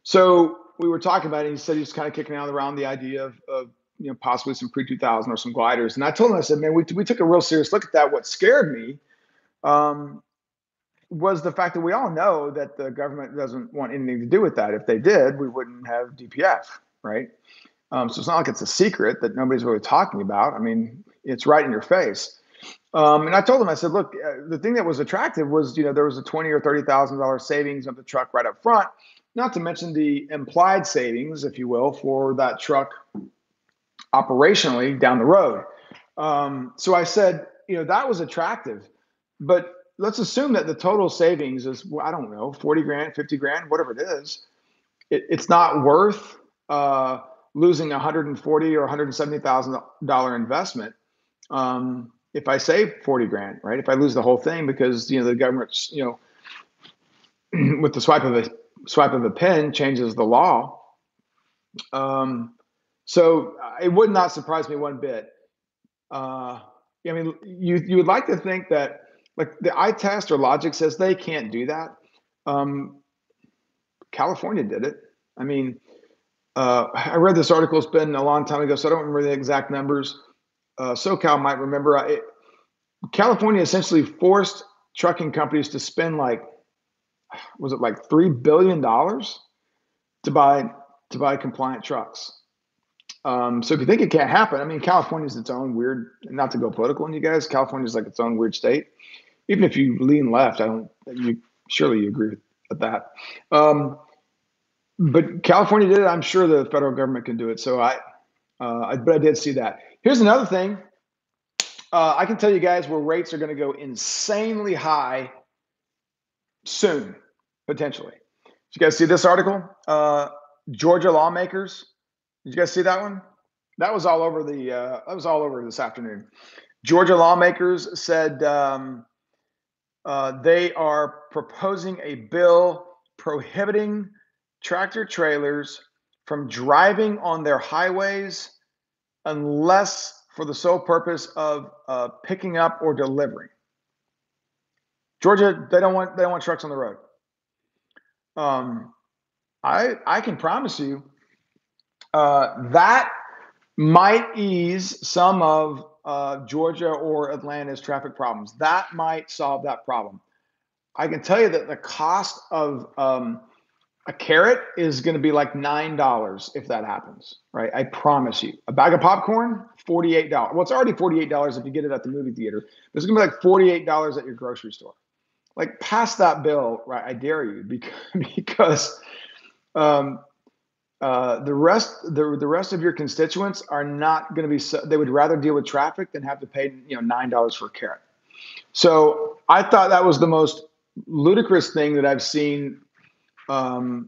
so we were talking about it. And he said he's kind of kicking around the idea of possibly some pre-2000 or some gliders. And I told him, I said, man, we took a real serious look at that. What scared me was the fact that we all know that the government doesn't want anything to do with that. If they did, we wouldn't have DPF, right? So it's not like it's a secret that nobody's really talking about. I mean, it's right in your face. And I told him, I said, look, the thing that was attractive was, there was a $20,000 or $30,000 savings of the truck right up front, not to mention the implied savings, if you will, for that truck operationally down the road. So I said, that was attractive, but let's assume that the total savings is, I don't know, 40 grand, 50 grand, whatever it is. It's not worth losing $140,000 or $170,000 investment. If I save 40 grand, right? If I lose the whole thing because, the government's, with the swipe of a pen changes the law. So it would not surprise me one bit. I mean, you would like to think that, like, the eye test or logic says they can't do that. California did it. I mean, I read this article. It's been a long time ago, so I don't remember the exact numbers. SoCal might remember. California essentially forced trucking companies to spend was it like $3 billion to buy compliant trucks. So if you think it can't happen, I mean, California is its own weird. Not to go political on you guys, California is like its own weird state. Even if you lean left, surely you agree with that. But California did it. I'm sure the federal government can do it. So but I did see that. Here's another thing. I can tell you guys where rates are going to go insanely high soon, potentially. Did you guys see this article? Georgia lawmakers. Did you guys see that one? That was all over this afternoon. Georgia lawmakers said they are proposing a bill prohibiting tractor trailers from driving on their highways unless for the sole purpose of picking up or delivering. Georgia, they don't want trucks on the road. I can promise you that might ease some of Georgia or Atlanta's traffic problems. That might solve that problem. I can tell you that the cost of a carrot is going to be like $9 if that happens, right? I promise you. A bag of popcorn, $48. Well, it's already $48 if you get it at the movie theater. But it's going to be like $48 at your grocery store. Like, pass that bill, right? I dare you, because the rest of your constituents are not going to be. They would rather deal with traffic than have to pay $9 for a carrot. So I thought that was the most ludicrous thing that I've seen a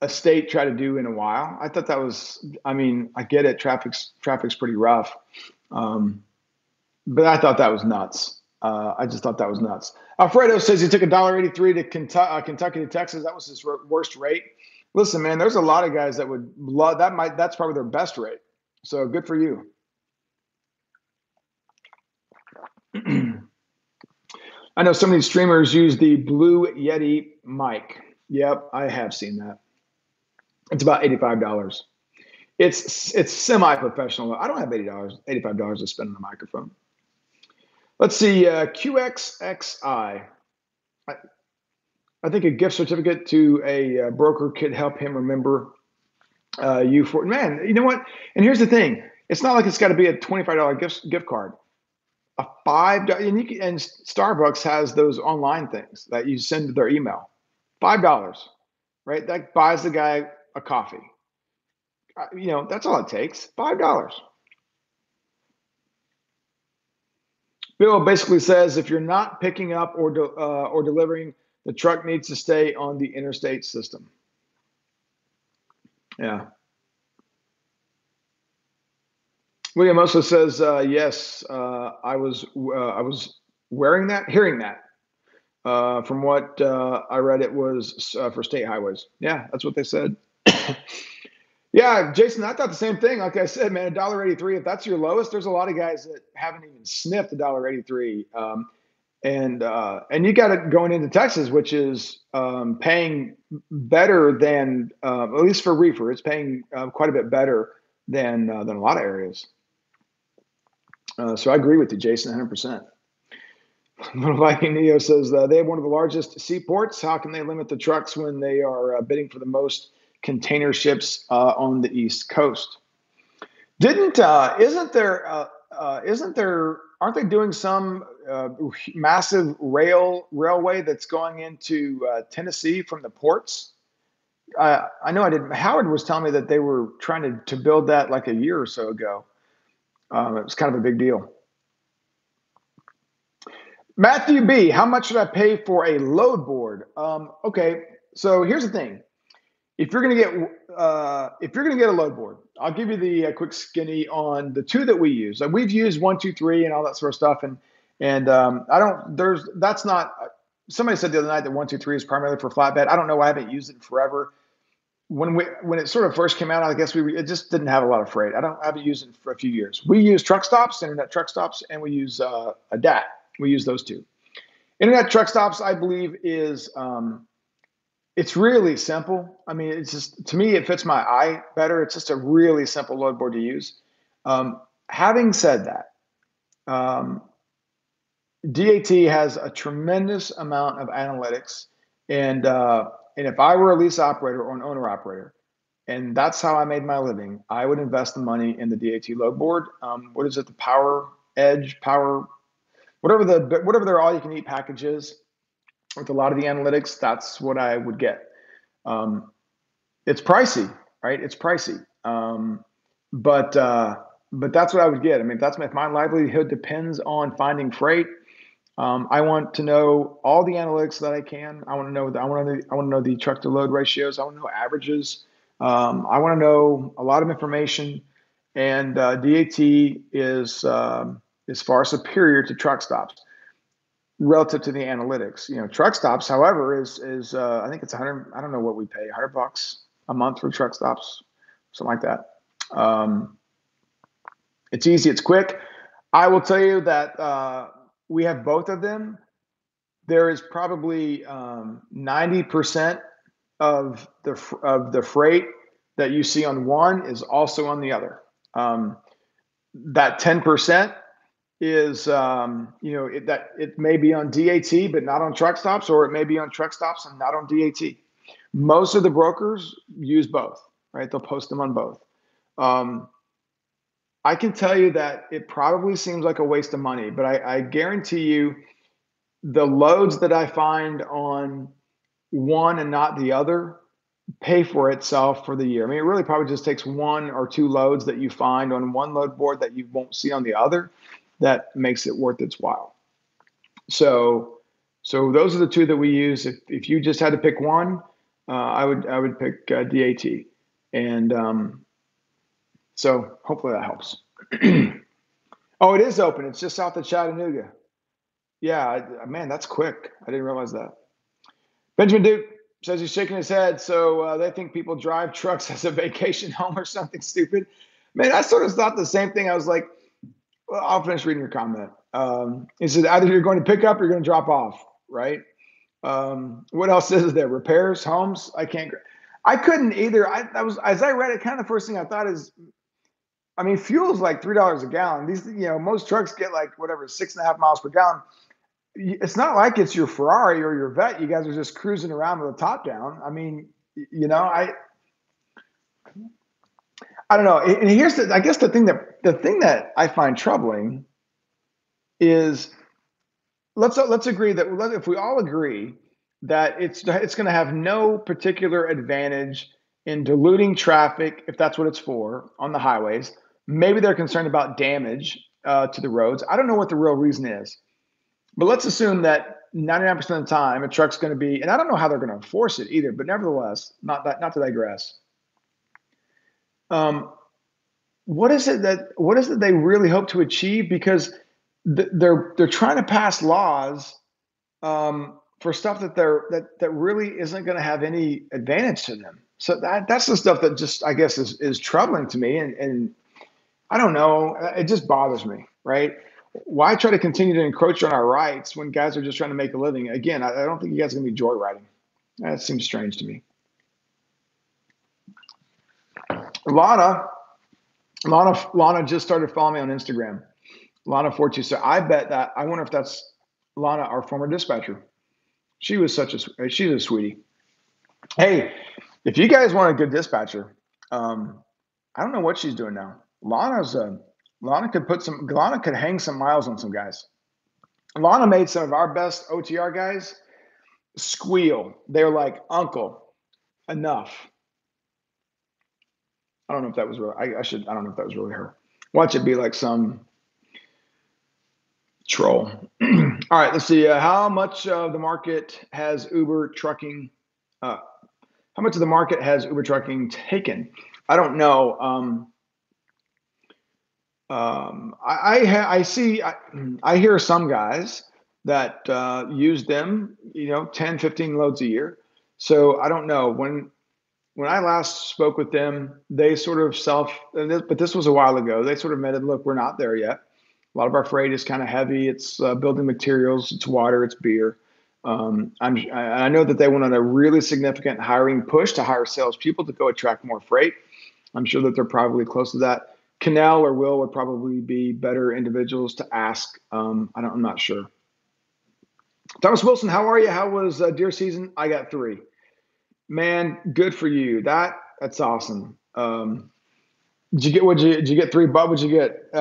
state try to do in a while. I thought that was. I mean, I get it. Traffic's pretty rough, but I thought that was nuts. I just thought that was nuts. Alfredo says he took $1.83 to Kentucky to Texas. That was his worst rate. Listen, man, there's a lot of guys that would love that. That's probably their best rate. So good for you. I know some of these streamers use the Blue Yeti mic. Yep, I have seen that. It's about $85. It's semi-professional. I don't have $85 to spend on a microphone. Let's see, QXXI. I think a gift certificate to a broker could help him remember you for, man, you know what? And here's the thing. It's not like it's got to be a $25 gift card. A $5, and Starbucks has those online things that you send to their email. $5, right? That buys the guy a coffee. That's all it takes. $5. Bill basically says if you're not picking up or delivering, the truck needs to stay on the interstate system. Yeah. William also says, yes, I was hearing that. From what I read, it was for state highways. Yeah, that's what they said. Yeah, Jason, I thought the same thing. Like I said, man, $1.83. If that's your lowest, there's a lot of guys that haven't even sniffed $1.83. And you got it going into Texas, which is paying better than, at least for reefer, it's paying quite a bit better than a lot of areas. So I agree with you, Jason, 100%. Little Viking Neo says they have one of the largest seaports. How can they limit the trucks when they are bidding for the most container ships on the East Coast? Isn't there aren't they doing some massive railway that's going into Tennessee from the ports? I know I did. Howard was telling me that they were trying to build that like a year or so ago. It was kind of a big deal. Matthew B, how much should I pay for a load board? Okay, so here's the thing. If you're gonna get a load board, I'll give you the quick skinny on the two that we use. Like we've used 1, 2, 3 and all that sort of stuff, and I don't. That's not. Somebody said the other night that 1, 2, 3 is primarily for flatbed. I don't know. I haven't used it in forever. When it sort of first came out, I guess it just didn't have a lot of freight. I haven't used it for a few years. We use truck stops, internet truck stops, and we use a DAT. We use those two. Internet truck stops, I believe, is it's really simple. I mean, it's just, to me, it fits my eye better. It's just a really simple load board to use. Having said that, DAT has a tremendous amount of analytics, and if I were a lease operator or an owner operator, and that's how I made my living, I would invest the money in the DAT load board. What is it? The Power Edge, whatever their all-you-can-eat package is. With a lot of the analytics, that's what I would get. It's pricey, right? It's pricey, but that's what I would get. I mean, if my livelihood depends on finding freight, I want to know all the analytics that I can. I want to know the truck to load ratios. I want to know averages. I want to know a lot of information, and DAT is far superior to truck stops relative to the analytics. Truck stops, however, is I think it's 100. I don't know what we pay, $100 a month for truck stops, something like that. It's easy, it's quick. I will tell you that we have both of them. There is probably 90% of the freight that you see on one is also on the other. That 10%. Is it may be on DAT but not on truck stops, or it may be on truck stops and not on DAT. Most of the brokers use both, right? They'll post them on both. I can tell you that it probably seems like a waste of money, but I guarantee you the loads that I find on one and not the other pay for itself for the year. I mean, it really probably just takes 1 or 2 loads that you find on one load board that you won't see on the other. That makes it worth its while. So those are the two that we use. If you just had to pick one, I would pick DAT, and so hopefully that helps. Oh, it is open. It's just south of Chattanooga. Yeah, man, that's quick. I didn't realize that. Benjamin Duke says he's shaking his head. So they think people drive trucks as a vacation home or something stupid. Man, I sort of thought the same thing. I was like, well, I'll finish reading your comment. He said either you're going to pick up or you're going to drop off, right? What else is there? Repairs, homes? I couldn't either. As I read it, kind of the first thing I thought is, I mean, fuel's like $3 a gallon. These, most trucks get like whatever, 6.5 miles per gallon. It's not like it's your Ferrari or your Vet. You guys are just cruising around with the top down. I mean, I don't know. And here's I guess the thing that I find troubling is let's agree that if we all agree that it's going to have no particular advantage in diluting traffic, if that's what it's for on the highways. Maybe they're concerned about damage to the roads. I don't know what the real reason is, but let's assume that 99% of the time a truck's going to be, and I don't know how they're going to enforce it either, but nevertheless, not to digress. What is it they really hope to achieve? Because they're trying to pass laws for stuff that really isn't going to have any advantage to them. So that's the stuff that just, I guess, is troubling to me, and I don't know, it just bothers me, right? Why try to continue to encroach on our rights when guys are just trying to make a living? Again, I don't think you guys are going to be joyriding. That seems strange to me. Lana Lana just started following me on Instagram. Lana 42. So I bet that I wonder if that's Lana, our former dispatcher. She was she's a sweetie. Hey, if you guys want a good dispatcher, I don't know what she's doing now. Lana could hang some miles on some guys. Lana made some of our best OTR guys squeal. They're like, "Uncle, enough." I don't know if that was real. I don't know if that was really her. Watch it be like some troll. All right, let's see. How much of the market has Uber trucking? How much of the market has Uber trucking taken? I don't know. I hear some guys that use them, 10, 15 loads a year. So I don't know. When I last spoke with them, they sort of but this was a while ago. They sort of admitted, look, we're not there yet. A lot of our freight is kind of heavy. It's building materials, it's water, it's beer. I know that they went on a really significant hiring push to hire salespeople to go attract more freight. I'm sure that they're probably close to that. Canal or Will would probably be better individuals to ask. I'm not sure. Thomas Wilson, how are you? How was deer season? I got 3. Man, good for you. That's awesome. Did you get 3 butt? Would you get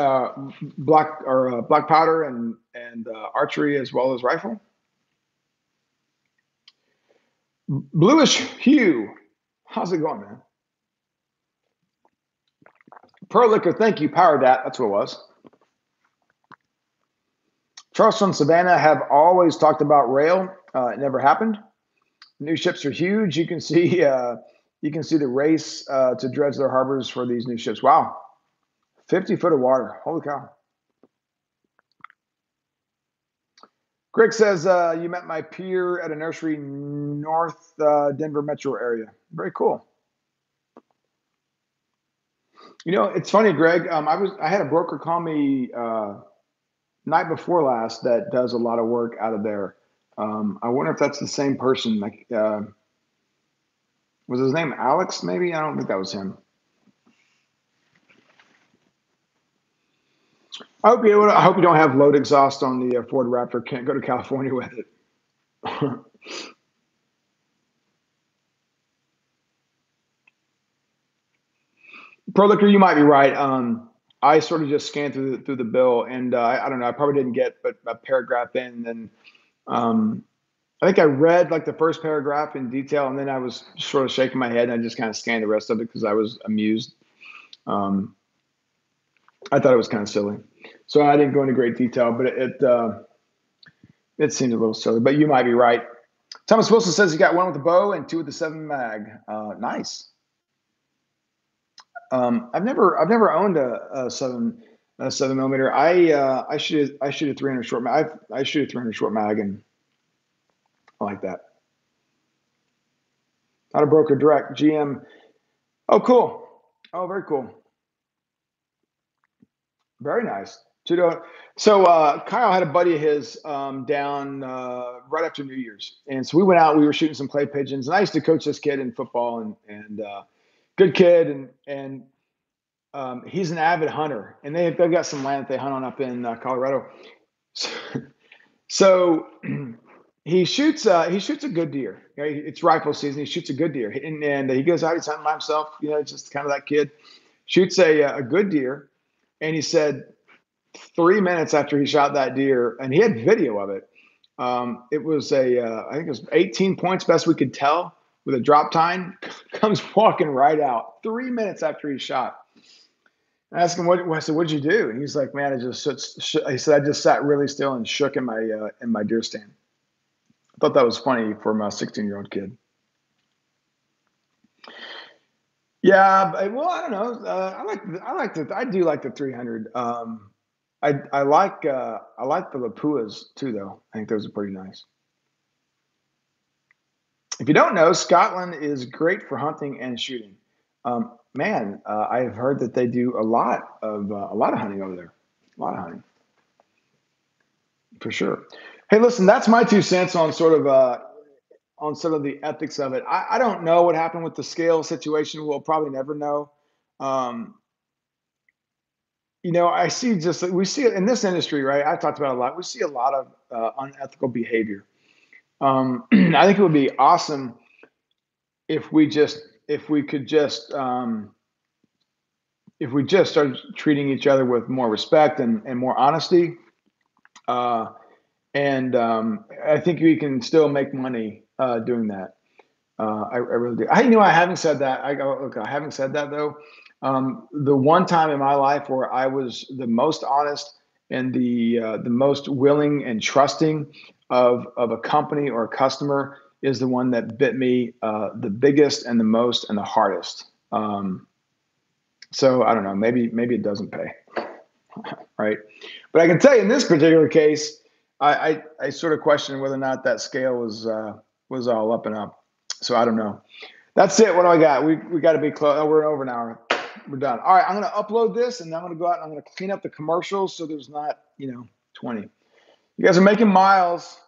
black powder and archery as well as rifle? Bluish hue. How's it going, man? Pro Liquor, thank you. Power Dat, that's what it was. Charles from Savannah have always talked about rail. It never happened. New ships are huge. You can see the race to dredge their harbors for these new ships. Wow, 50 foot of water. Holy cow. Greg says you met my peer at a nursery north Denver metro area. Very cool. It's funny, Greg. I had a broker call me night before last that does a lot of work out of there. I wonder if that's the same person. Like, was his name Alex? Maybe I don't think that was him. I hope you don't have load exhaust on the Ford Raptor. Can't go to California with it. Pro Liquor, you might be right. I sort of just scanned through the bill, and I don't know. I probably didn't get but a paragraph in, and I think I read like the first paragraph in detail, and then I was sort of shaking my head, and I just kind of scanned the rest of it because I was amused. I thought it was kind of silly, so I didn't go into great detail, but it seemed a little silly. But you might be right. Thomas Wilson says he got 1 with the bow and 2 with the 7 mag. Nice. I've never owned a 7mm. I shoot a 300 short mag. I shoot a 300 short mag, and I like that. Not a broker, direct GM. Oh, cool. Oh, very cool. Very nice. So Kyle had a buddy of his down right after New Year's, and so we went out. We were shooting some clay pigeons, and I used to coach this kid in football, and good kid, and he's an avid hunter, and they've got some land that they hunt on up in Colorado. So he shoots a good deer. It's rifle season. He shoots a good deer, and he goes out. He's hunting by himself. Just kind of that kid. Shoots a good deer, and he said 3 minutes after he shot that deer, and he had video of it. It was I think it was 18 points, best we could tell, with a drop tine. Comes walking right out 3 minutes after he shot. I asked him, I said, what'd you do? And he's like, man, he said, I just sat really still and shook in my deer stand. I thought that was funny for my 16-year-old kid. Yeah, well, I don't know. I do like the 300. I like the Lapuas too, though. I think those are pretty nice. If you don't know, Scotland is great for hunting and shooting. Man, I've heard that they do a lot of hunting over there. A lot of hunting, for sure. Hey, listen, that's my 2 cents on sort of the ethics of it. I don't know what happened with the scale situation. We'll probably never know. I see we see it in this industry, right? I've talked about it a lot. We see a lot of unethical behavior. I think it would be awesome if we just if we could just if we just started treating each other with more respect and more honesty. Uh, and I think we can still make money doing that. I really do. I haven't said that. I go, okay, I haven't said that though. The one time in my life where I was the most honest and the most willing and trusting of a company or a customer is the one that bit me the biggest and the most and the hardest. So I don't know. Maybe it doesn't pay, right? But I can tell you in this particular case, I sort of question whether or not that scale was all up and up. So I don't know. That's it. What do I got? We got to be close. Oh, we're over an hour. We're done. All right. I'm going to upload this and then I'm going to go out and I'm going to clean up the commercials so there's not 20. You guys are making miles.